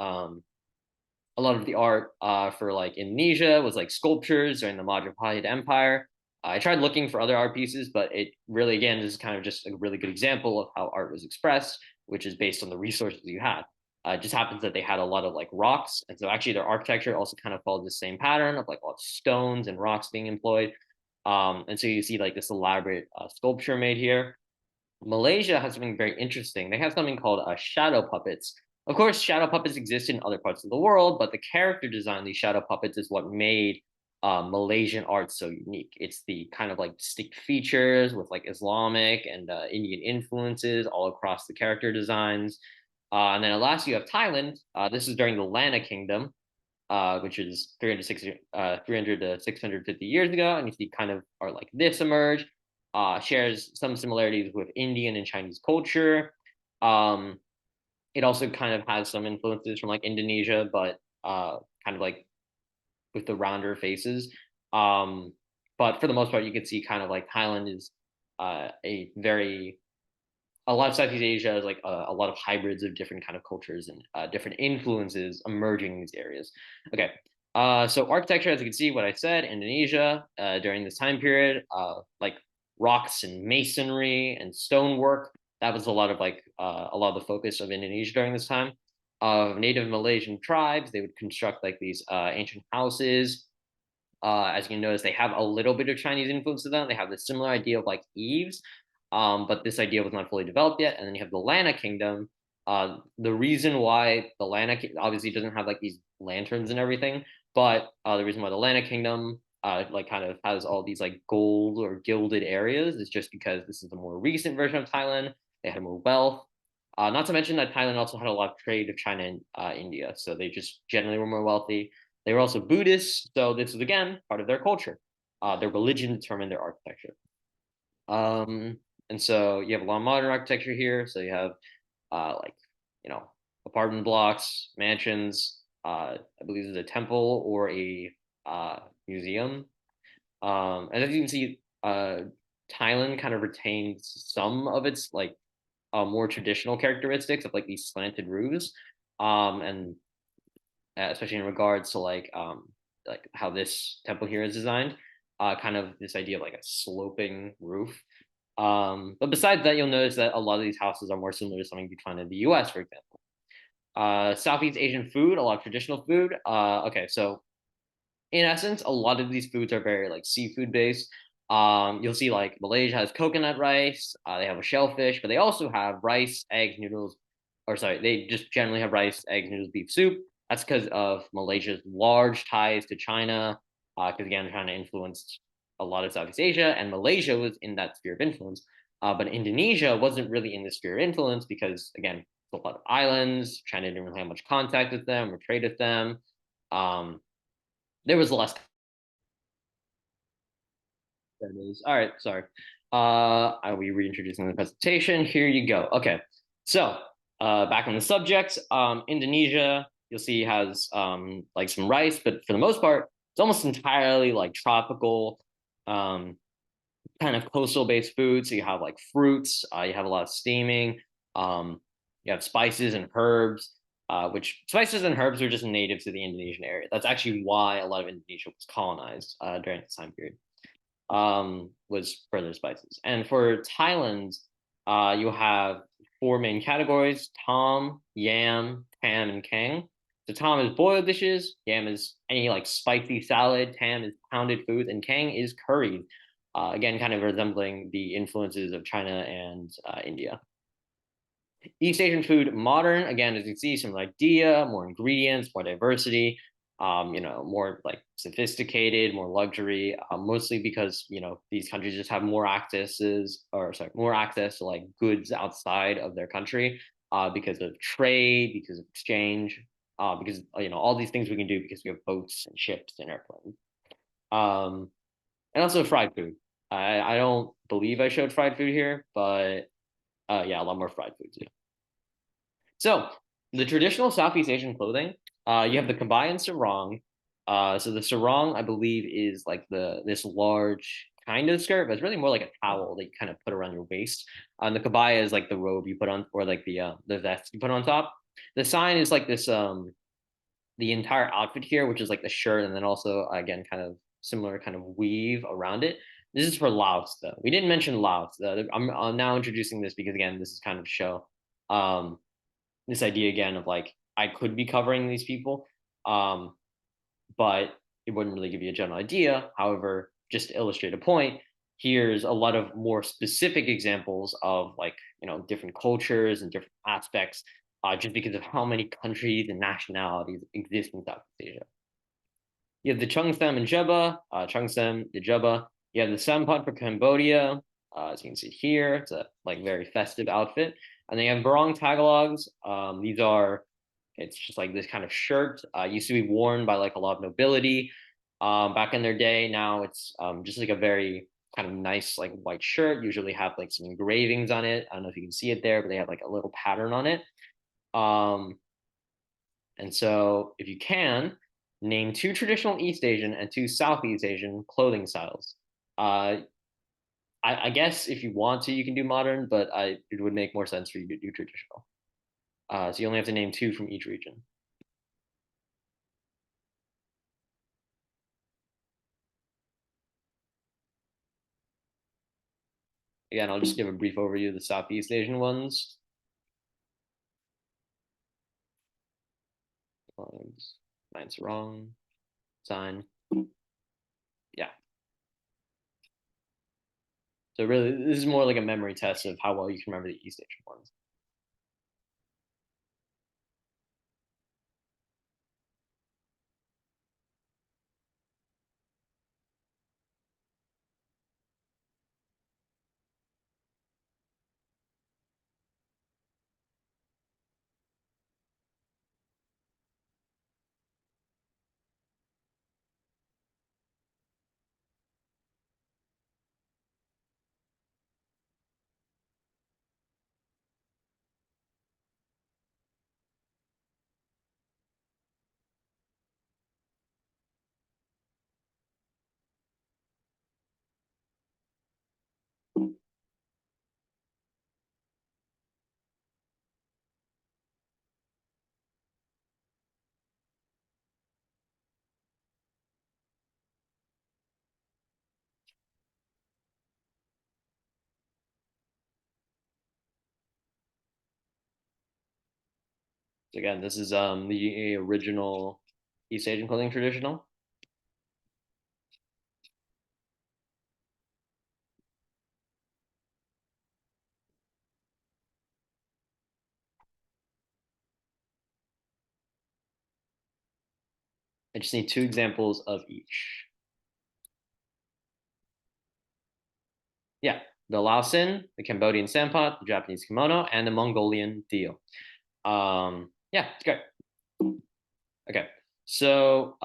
the art for like Indonesia was like sculptures during the Majapahit Empire. I tried looking for other art pieces, but it really, again, is kind of just a really good example of how art was expressed, which is based on the resources you had. It just happens that they had a lot of like rocks. And so actually their architecture also kind of followed the same pattern of like a lot of stones and rocks being employed. And so you see like this elaborate sculpture made here. Malaysia has something very interesting. They have something called shadow puppets. Of course, shadow puppets exist in other parts of the world, but the character design of these shadow puppets is what made Malaysian art so unique. It's the kind of like distinct features with like Islamic and Indian influences all across the character designs. And then last, you have Thailand. This is during the Lanna Kingdom, which is 300 to 650 years ago. And you see kind of art like this emerge. Shares some similarities with Indian and Chinese culture. It also kind of has some influences from like Indonesia, but kind of like with the rounder faces. But for the most part, you can see kind of like Thailand is a lot of Southeast Asia is like a lot of hybrids of different kind of cultures and different influences emerging in these areas. Okay, so architecture, as you can see, what I said, Indonesia during this time period, like rocks and masonry and stonework. That was a lot of the focus of Indonesia during this time. Native Malaysian tribes, they would construct like these ancient houses. As you can notice, they have a little bit of Chinese influence to them. They have this similar idea of like eaves, but this idea was not fully developed yet. And then you have the Lanna Kingdom. The reason why the Lanna obviously doesn't have like these lanterns and everything, but the reason why the Lanna Kingdom like kind of has all these like gold or gilded areas is just because this is a more recent version of Thailand. They had more wealth. Not to mention that Thailand also had a lot of trade of China and India, so they just generally were more wealthy. They were also Buddhists, so this is again part of their culture. Their religion determined their architecture. And so you have a lot of modern architecture here. So you have like apartment blocks, mansions. I believe there's a temple or a museum. And as you can see, Thailand kind of retains some of its like more traditional characteristics of like these slanted roofs, and especially in regards to like how this temple here is designed, kind of this idea of like a sloping roof. But besides that, you'll notice that a lot of these houses are more similar to something you'd find in the US, for example. Southeast Asian food, a lot of traditional food. Okay, so in essence, a lot of these foods are very like seafood based. You'll see like Malaysia has coconut rice. They have a shellfish, but they also have rice, eggs, noodles, or sorry, they just generally have rice, eggs, noodles, beef soup. That's because of Malaysia's large ties to China. Because again, China influenced a lot of Southeast Asia, and Malaysia was in that sphere of influence. But Indonesia wasn't really in the sphere of influence because again, a lot of islands. China didn't really have much contact with them or trade with them. There was less. There it is. All right, sorry. I will be reintroducing the presentation. Here you go. Okay, so back on the subject, Indonesia, you'll see has like some rice, but for the most part, it's almost entirely like tropical, kind of coastal based food. So you have like fruits, you have a lot of steaming, you have spices and herbs, which spices and herbs are just native to the Indonesian area. That's actually why a lot of Indonesia was colonized during this time period, was for their spices. And for Thailand, you have four main categories: tom, yam, tam, and kang. So tom is boiled dishes, yam is any like spicy salad, tam is pounded food, and kang is curried. Again, kind of resembling the influences of China and India. East Asian food, modern, again, as you can see, some idea, more ingredients, more diversity, more like sophisticated, more luxury, mostly because, these countries just have more more access to like goods outside of their country, because of trade, because of exchange, because, all these things we can do because we have boats and ships and airplanes. Um, and also fried food. I don't believe I showed fried food here, but yeah, a lot more fried food too. So the traditional Southeast Asian clothing, you have the Kabai sarong. So the sarong, I believe, is like this large kind of skirt, but it's really more like a towel that you kind of put around your waist. And the kabaya is like the robe you put on, or like the vest you put on top. The sign is like this the entire outfit here, which is like the shirt, and then also again kind of similar kind of weave around it. This is for Laos, though. We didn't mention Laos. I'm now introducing this because again, this is kind of show this idea again of like I could be covering these people, but it wouldn't really give you a general idea. However, just to illustrate a point, here's a lot of more specific examples of like different cultures and different aspects, just because of how many countries and nationalities exist in Southeast Asia. You have the Cheongsam and Jeba, Cheongsam, the Jeba. You have the Sampot for Cambodia. As you can see here, it's a like very festive outfit. And then you have Barong Tagalogs. It's just like this kind of shirt. Used to be worn by like a lot of nobility back in their day. Now it's just like a very kind of nice like white shirt. Usually have like some engravings on it. I don't know if you can see it there, but they have like a little pattern on it. And so if you can, name two traditional East Asian and two Southeast Asian clothing styles. Uh, I guess if you want to, you can do modern, but it would make more sense for you to do traditional. So you only have to name two from each region. Again, I'll just give a brief overview of the Southeast Asian ones. Mine's wrong. Sign. Yeah. So really, this is more like a memory test of how well you can remember the East Asian ones. So again, this is the original East Asian clothing traditional. I just need two examples of each. Yeah, the Laotian, the Cambodian Sampot, the Japanese kimono, and the Mongolian Dio. Yeah, it's great. Okay, so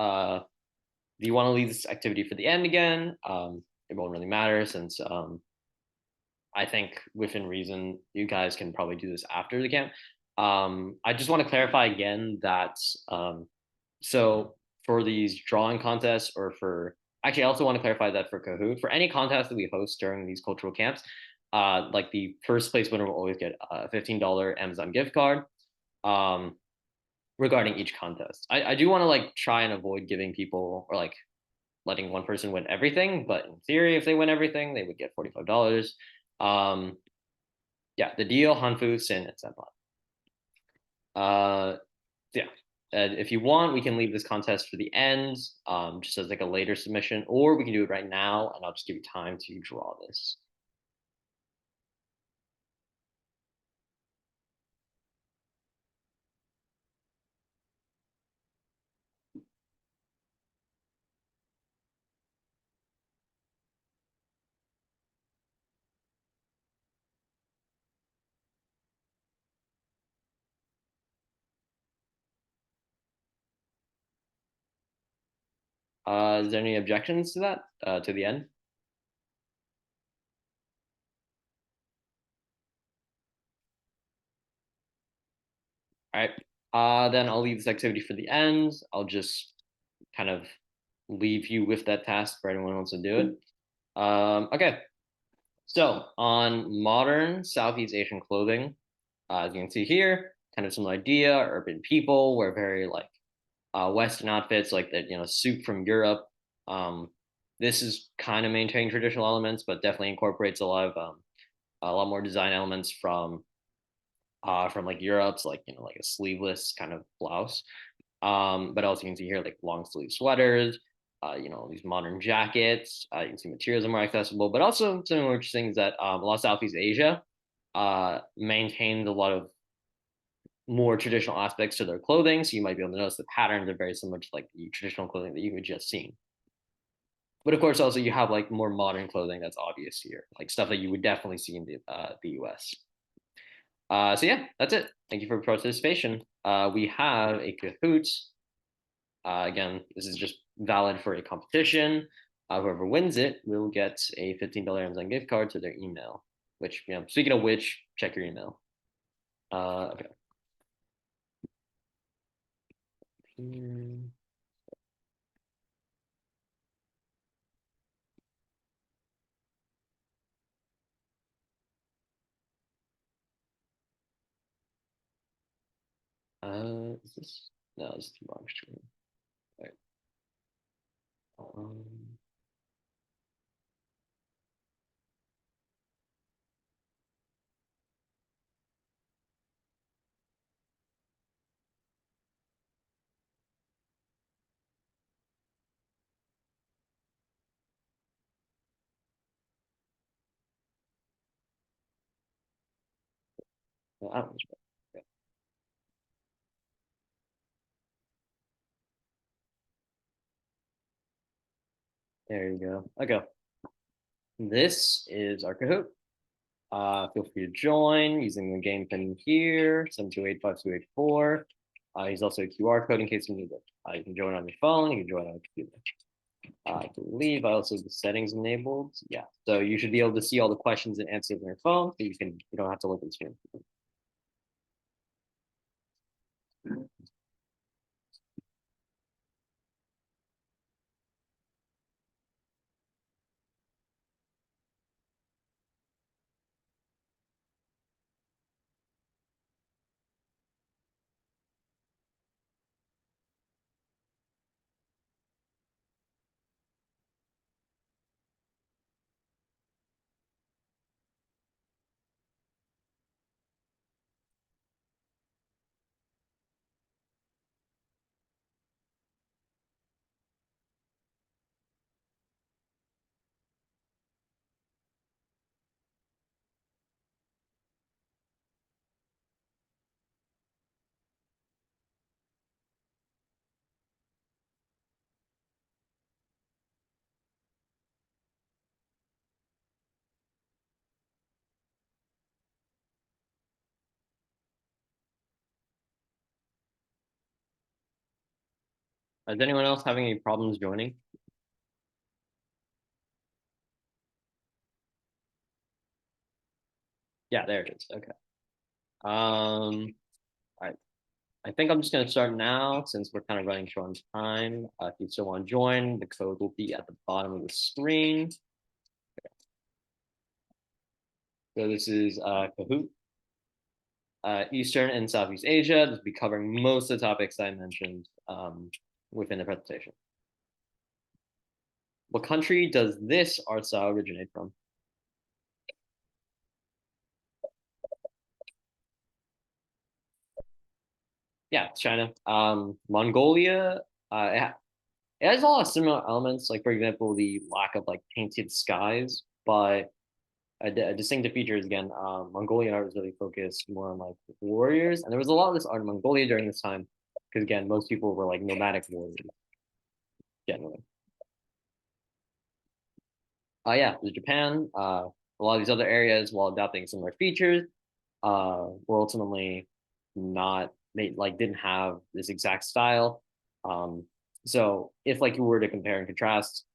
do you want to leave this activity for the end again? It won't really matter since I think within reason, you guys can probably do this after the camp. I just want to clarify again that so for these drawing contests or for actually I also want to clarify that for Kahoot, for any contest that we host during these cultural camps, like the first place winner will always get a $15 Amazon gift card. Regarding each contest, I do want to like try and avoid giving people or like letting one person win everything, but in theory, if they win everything, they would get $45. Yeah, the deal, Hanfu, Sin, and Senpai. Yeah. If you want, we can leave this contest for the end, just as like a later submission, or we can do it right now, and I'll just give you time to draw this. Is there any objections to that? To the end? All right. Then I'll leave this activity for the end. I'll just kind of leave you with that task for anyone who wants to do it. Okay. So on modern Southeast Asian clothing, as you can see here, kind of similar idea. Urban people wear very like Western outfits, like the suit from Europe. This is kind of maintaining traditional elements, but definitely incorporates a lot more design elements from like Europe's, like like a sleeveless kind of blouse. But also you can see here like long sleeve sweaters, these modern jackets. You can see materials are more accessible, but also some more interesting is that a lot of Southeast Asia maintained a lot of more traditional aspects to their clothing. So you might be able to notice the patterns are very similar to like the traditional clothing that you had just seen. But of course, also you have like more modern clothing that's obvious here, like stuff that you would definitely see in the US. So yeah, that's it. Thank you for participation. We have a Kahoot. Again, this is just valid for a competition. Whoever wins it will get a $15 Amazon gift card to their email. Which, speaking of which, check your email. Okay. Is this? No, this is the wrong screen. Right. Um, no, that one's right. Okay. There you go. Okay. This is our Kahoot. Feel free to join using the game pin here, 7285284. He's also a QR code in case you need it. You can join on your phone, you can join on a computer. I believe I also have the settings enabled. Yeah, so you should be able to see all the questions and answers on your phone, so you don't have to look at the screen. Is anyone else having any problems joining? Yeah, there it is. Okay. All right. I think I'm just going to start now since we're kind of running short on time. If you still want to join, the code will be at the bottom of the screen. So this is Kahoot. Eastern and Southeast Asia. This will be covering most of the topics I mentioned within the presentation. What country does this art style originate from? Yeah, it's China. Mongolia, it has a lot of similar elements, like for example, the lack of like painted skies, but a distinctive feature is again, Mongolian art was really focused more on like warriors, and there was a lot of this art in Mongolia during this time, because again, most people were like nomadic warriors generally. Yeah, there's Japan, a lot of these other areas, while adopting similar features, were ultimately not they like didn't have this exact style. Um, so if like you were to compare and contrast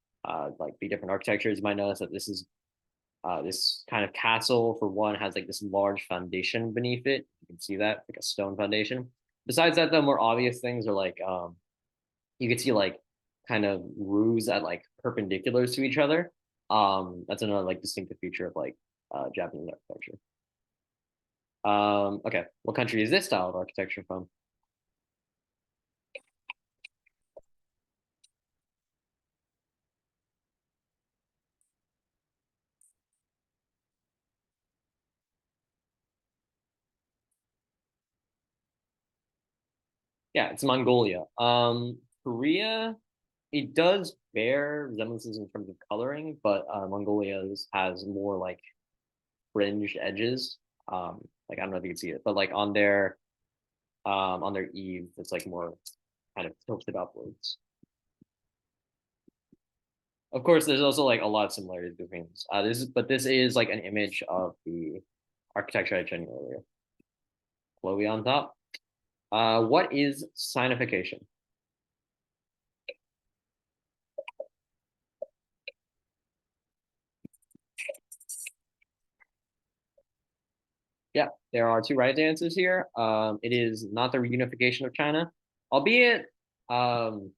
like the different architectures, you might notice that this kind of castle for one has like this large foundation beneath it. You can see that like a stone foundation. Besides that, the more obvious things are like you can see like kind of roofs at like perpendiculars to each other. That's another like distinctive feature of like Japanese architecture. Okay, what country is this style of architecture from? Yeah, it's Mongolia. Korea, it does bear resemblances in terms of coloring, but Mongolia's has more like fringed edges. Like I don't know if you can see it, but like on their eaves, it's like more kind of tilted upwards. Of course, there's also like a lot of similarities between this. This is like an image of the architecture I showed you earlier. Chloe on top. What is signification? Yeah, there are two right answers here. It is not the reunification of China, albeit um,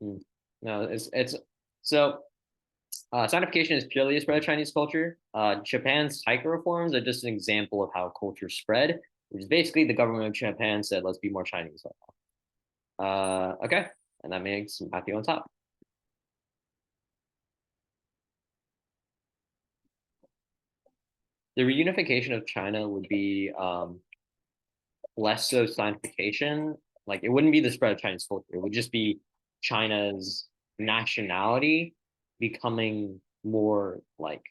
no, it's so sonification is purely a spread of Chinese culture. Japan's Taika reforms are just an example of how culture spread, which is basically the government of Japan said, let's be more Chinese. Okay, and that makes Matthew on top. The reunification of China would be less so scientification. Like it wouldn't be the spread of Chinese culture. It would just be China's nationality becoming more like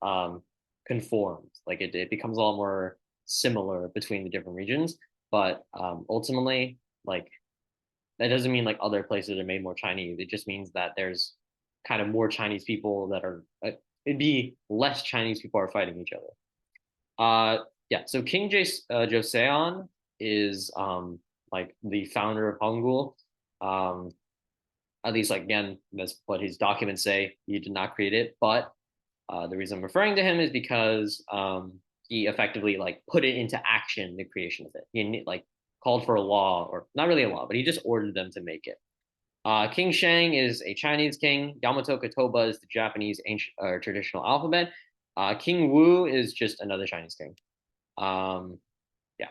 um, conformed. Like it becomes a lot more similar between the different regions. But ultimately, like that doesn't mean like other places are made more Chinese. It just means that there's kind of more Chinese people that are. It'd be less Chinese people are fighting each other. Yeah. So Joseon is like the founder of Hangul. Um, at least like again, that's what his documents say. He did not create it, but the reason I'm referring to him is because he effectively like put it into action, the creation of it. He like called for a law, or not really a law, but he just ordered them to make it. King Shang is a Chinese king. Yamato Kotoba is the Japanese ancient or traditional alphabet. King Wu is just another Chinese king. Yeah,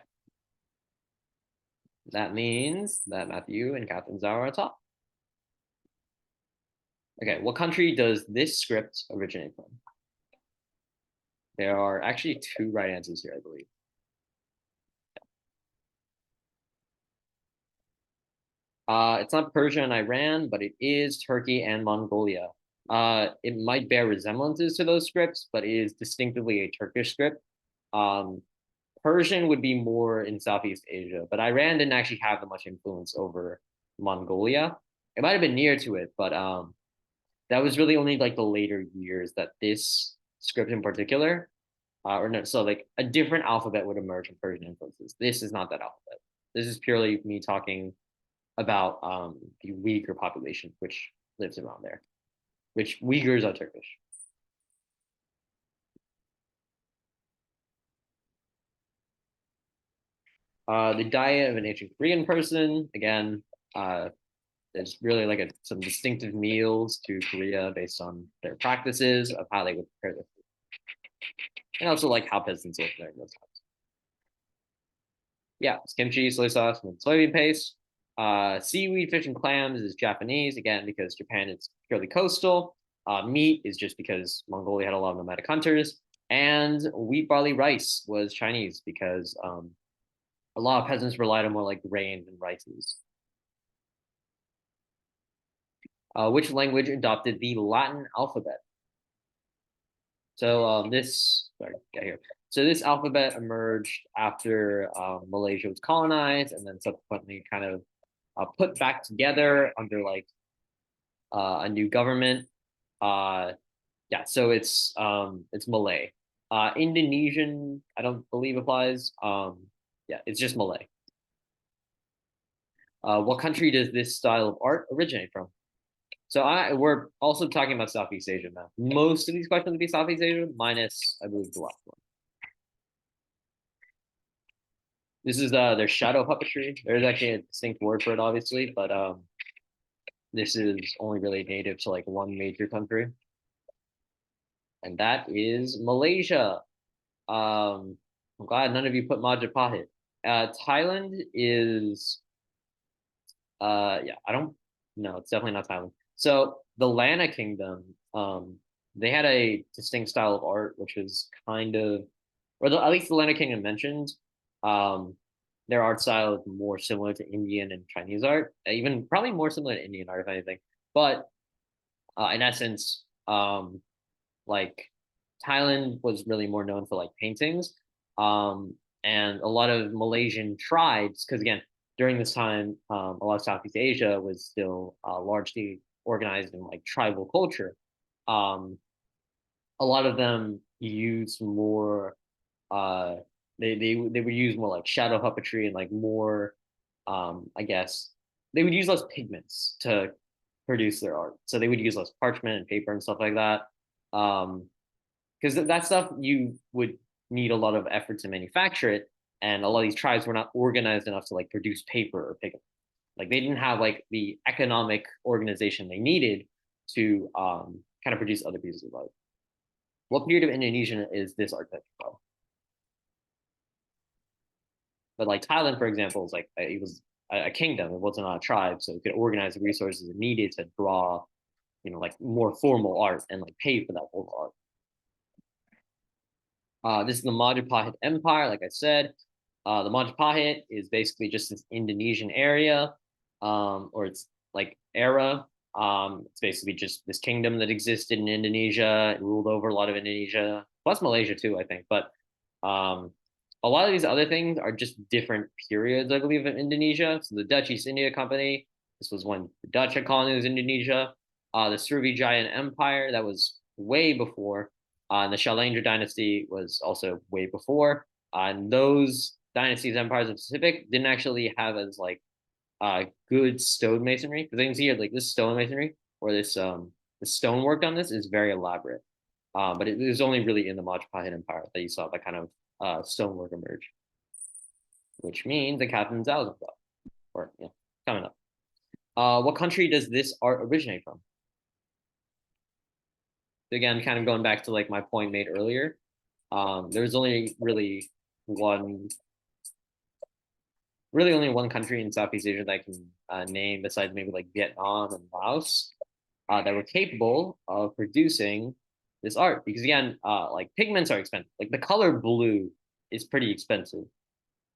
that means that Matthew and Catherine Zhao are top. Okay, what country does this script originate from? There are actually two right answers here, I believe. It's not Persia and Iran, but it is Turkey and Mongolia. It might bear resemblances to those scripts, but it is distinctively a Turkish script. Um, Persian would be more in Southeast Asia, but Iran didn't actually have that much influence over Mongolia. It might have been near to it, but that was really only like the later years that this script in particular, or no, so like a different alphabet would emerge from Persian influences. This is not that alphabet. This is purely me talking about the Uyghur population, which lives around there, which Uyghurs are Turkish. The diet of an ancient Korean person, again, there's really like some distinctive meals to Korea based on their practices of how they would prepare their food, and also like how peasants lived during those times. Yeah, it's kimchi, soy sauce, and soybean paste. Seaweed, fish, and clams is Japanese, again, because Japan is purely coastal. Meat is just because Mongolia had a lot of nomadic hunters. And wheat, barley, rice was Chinese because a lot of peasants relied on more like grains and rices. Which language adopted the Latin alphabet? So sorry, get here. So this alphabet emerged after Malaysia was colonized, and then subsequently kind of put back together under like a new government. Yeah, so it's Malay. Indonesian, I don't believe applies. Yeah, it's just Malay. What country does this style of art originate from? So we're also talking about Southeast Asia now. Most of these questions would be Southeast Asia, minus I believe the last one. This is their shadow puppetry. There's actually a distinct word for it, obviously, but this is only really native to like one major country, and that is Malaysia. I'm glad none of you put Majapahit. Thailand is yeah, I don't no, it's definitely not Thailand. So the Lana Kingdom, they had a distinct style of art, which was kind of, at least the Lana Kingdom mentioned, um, their art style is more similar to Indian and Chinese art, even probably more similar to Indian art, if anything. But in essence, like Thailand was really more known for like paintings. Um, and a lot of Malaysian tribes, because again, during this time, a lot of Southeast Asia was still largely organized in like tribal culture. Um, a lot of them use more, uh, they would use more like shadow puppetry and like more, I guess, they would use less pigments to produce their art. So they would use less parchment and paper and stuff like that. Um, because that stuff you would need a lot of effort to manufacture it, and a lot of these tribes were not organized enough to like produce paper or pigment. Like they didn't have like the economic organization they needed to kind of produce other pieces of art. What period of Indonesia is this architecture from? But like Thailand, for example, is like it was a kingdom. It wasn't a tribe, so it could organize the resources it needed to draw, like more formal art and like pay for that formal art. This is the Majapahit Empire, like I said. The Majapahit is basically just this Indonesian area, or it's like era. It's basically just this kingdom that existed in Indonesia. It ruled over a lot of Indonesia, plus Malaysia too, I think. But um, a lot of these other things are just different periods, I believe, of Indonesia. So the Dutch East India Company, this was when the Dutch had colonized Indonesia. The Srivijayan Empire, that was way before. And the Shalendra dynasty was also way before. And those dynasties, empires of the Pacific didn't actually have as like good stonemasonry. Because you can see here, like this stonemasonry or this the stonework on this is very elaborate. But it was only really in the Majapahit Empire that you saw that kind of stonework emerge, which means the Captain Zhao's club, or yeah, coming up. What country does this art originate from? Again, kind of going back to like my point made earlier. There's one really only one country in Southeast Asia that I can name besides maybe like Vietnam and Laos that were capable of producing this art. Because again, like pigments are expensive. Like the color blue is pretty expensive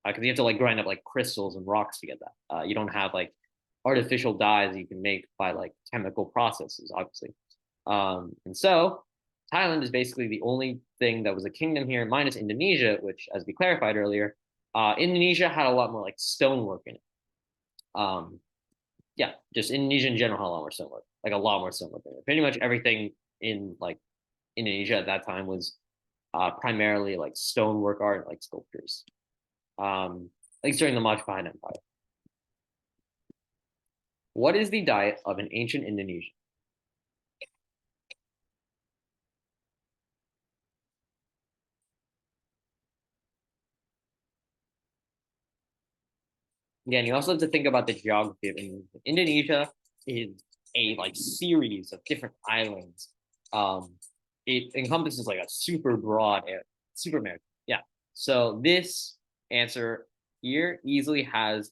because you have to like grind up like crystals and rocks to get that. You don't have like artificial dyes you can make by like chemical processes, obviously. And so Thailand is basically the only thing that was a kingdom here, minus Indonesia, which, as we clarified earlier, Indonesia had a lot more like stonework in it. Yeah, just Indonesia in general had a lot more stonework, like a lot more stonework in it. Pretty much everything in like Indonesia at that time was primarily like stonework art, like sculptures. At least during the Majapahit Empire. What is the diet of an ancient Indonesian? again, you also have to think about the geography of Indonesia. Indonesia is a like series of different islands. It encompasses like a super broad area, super America. Yeah. So this answer here easily has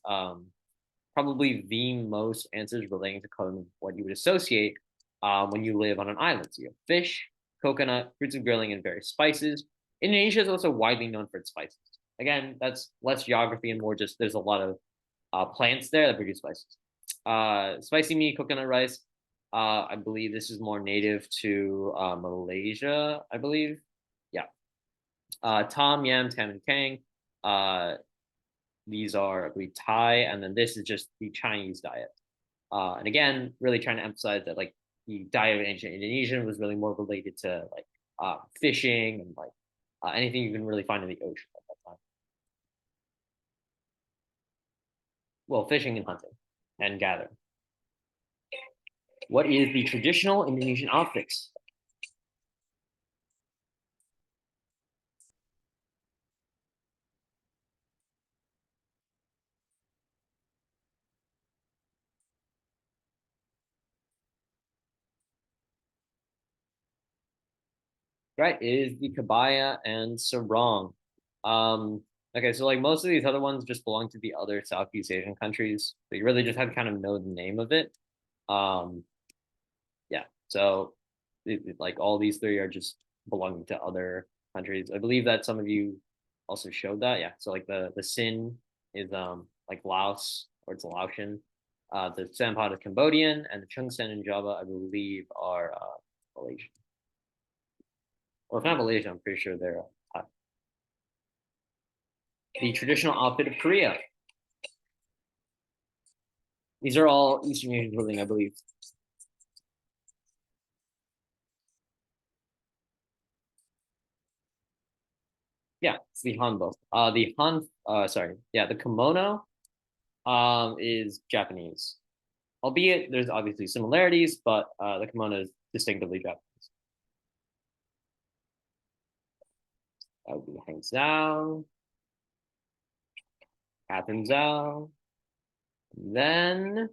probably the most answers relating to what you would associate when you live on an island. So you have fish, coconut, fruits of grilling, and various spices. Indonesia is also widely known for its spices. Again, that's less geography and more just there's a lot of plants there that produce spices. Spicy meat, coconut rice. I believe this is more native to Malaysia, I believe. Yeah. Tom Yam, Tam, and Kang. These are, I believe, Thai, and then this is just the Chinese diet. And again, really trying to emphasize that like the diet of ancient Indonesian was really more related to like fishing and like anything you can really find in the ocean at that time. Well, fishing and hunting and gathering. What is the traditional Indonesian outfits? Right, is the kabaya and sarong. Okay, so like most of these other ones just belong to the other Southeast Asian countries. So you really just have to kind of know the name of it. Um, yeah, so like all these three are just belonging to other countries. I believe that some of you also showed that. Yeah, so like the Sin is like Laos or it's Laotian. The Sampot is Cambodian, and the Chungsen and Java, I believe, are Malaysian. Or if not Malaysia, I'm pretty sure they're Thai. The traditional outfit of Korea. These are all Eastern Asian clothing, I believe. Yeah, it's the hanbok. The kimono is Japanese. Albeit there's obviously similarities, but the kimono is distinctively Japanese. That would be Hang Zhao, Catherine Zhao, then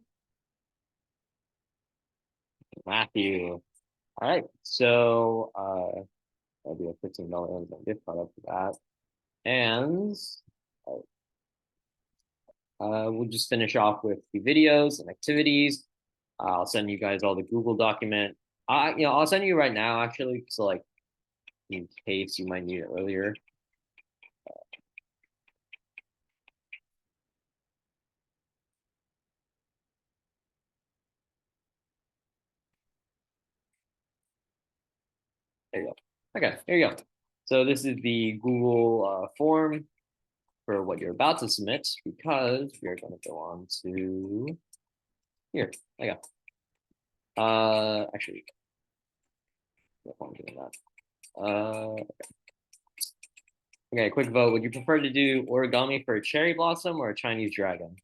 Matthew. All right, so that'll be a $15 Amazon gift card up for that. And we'll just finish off with the videos and activities. I'll send you guys all the Google document. I'll send you right now actually, so like in case you might need it earlier. There you go. Okay, here you go. So this is the Google form for what you're about to submit because we're going to go on to here. I got. Actually, I'm doing that. Okay, quick vote. Would you prefer to do origami for a cherry blossom or a Chinese dragon?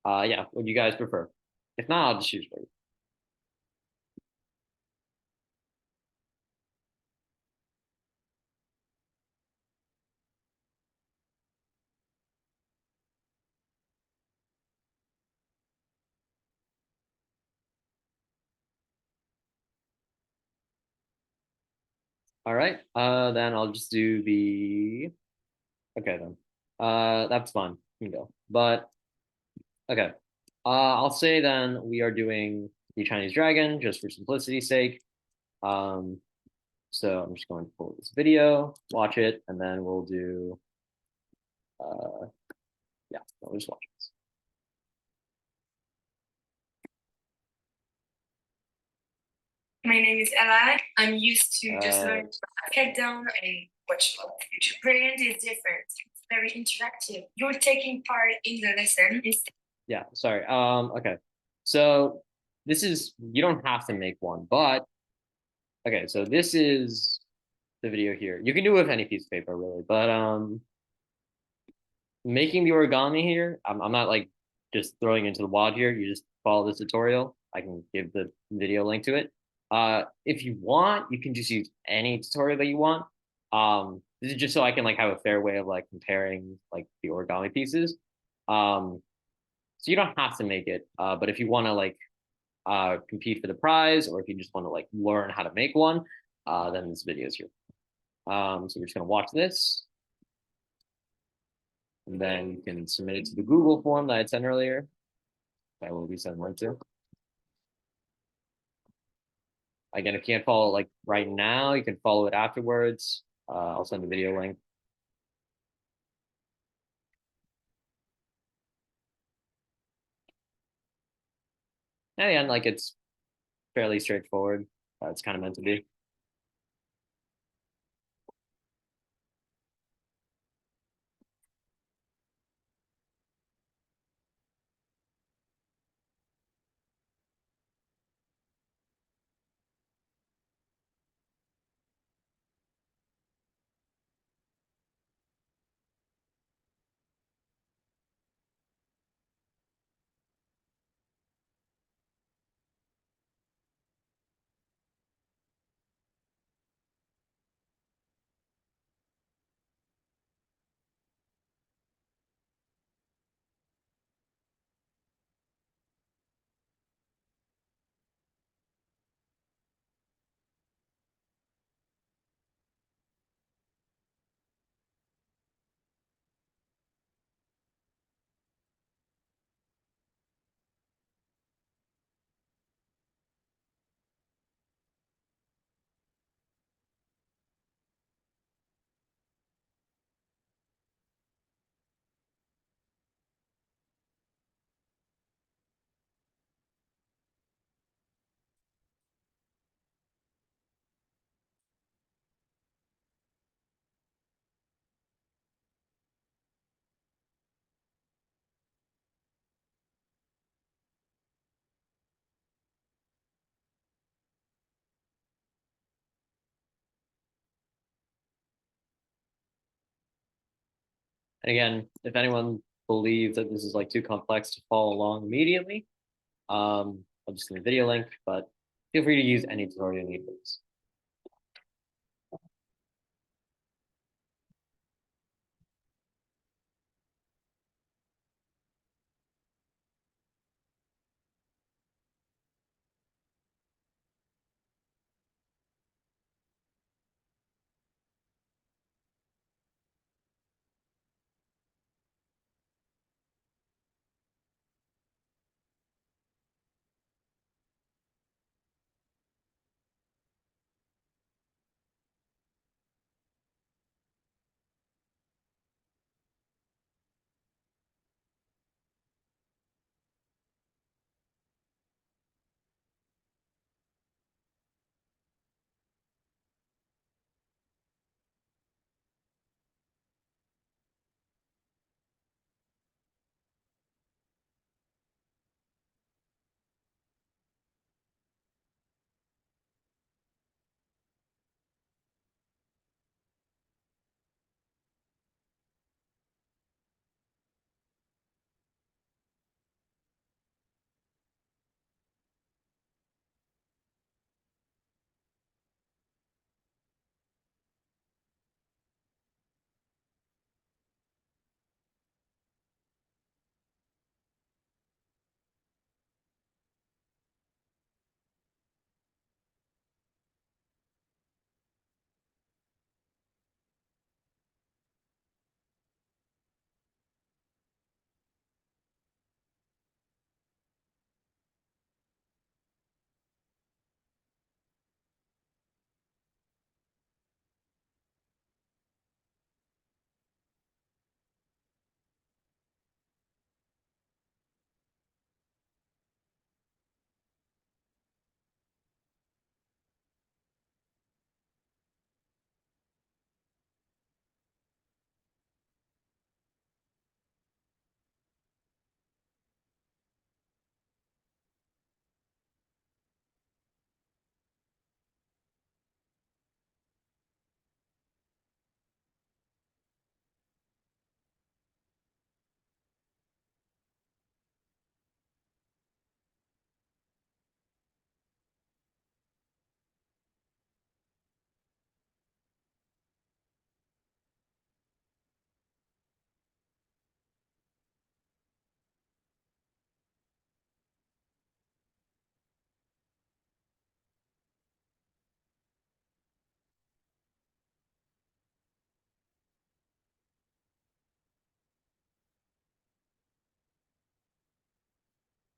Yeah, what do you guys prefer? If not, I'll just choose for you. All right. Then I'll just do the. Okay then. That's fine. You can go. But okay. I'll say then we are doing the Chinese dragon just for simplicity's sake. Um, so I'm just going to pull this video, watch it, and then we'll do. Yeah, we'll just watch this. My name is Ella. I'm used to just learn head down and watch what the future. Brilliant is different. It's very interactive. You're taking part in the lesson. Yeah, sorry. Okay. So this is you don't have to make one, but okay, so this is the video here. You can do it with any piece of paper, really, but making the origami here, I'm not like just throwing into the wad here. You just follow this tutorial. I can give the video link to it. If you want, you can just use any tutorial that you want. This is just so I can like have a fair way of like comparing like the origami pieces. So you don't have to make it, but if you want to like compete for the prize, or if you just want to like learn how to make one, then this video is here. So we're just gonna watch this, and then you can submit it to the Google form that I sent earlier. I will be sending link to. Again, if you can't follow it like right now, you can follow it afterwards. I'll send the video link. And again, like it's fairly straightforward. It's kind of meant to be. And again, if anyone believes that this is like too complex to follow along immediately, I'll just send the video link, but feel free to use any tutorial you need for this.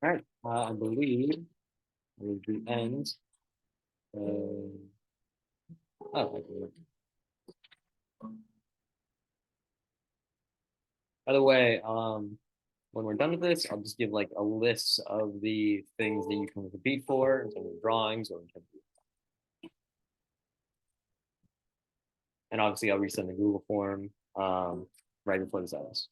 All right, I believe is the end. By the way, when we're done with this, I'll just give like a list of the things that you can compete for in terms of drawings or in terms of, and obviously I'll resend the Google form right before this ends.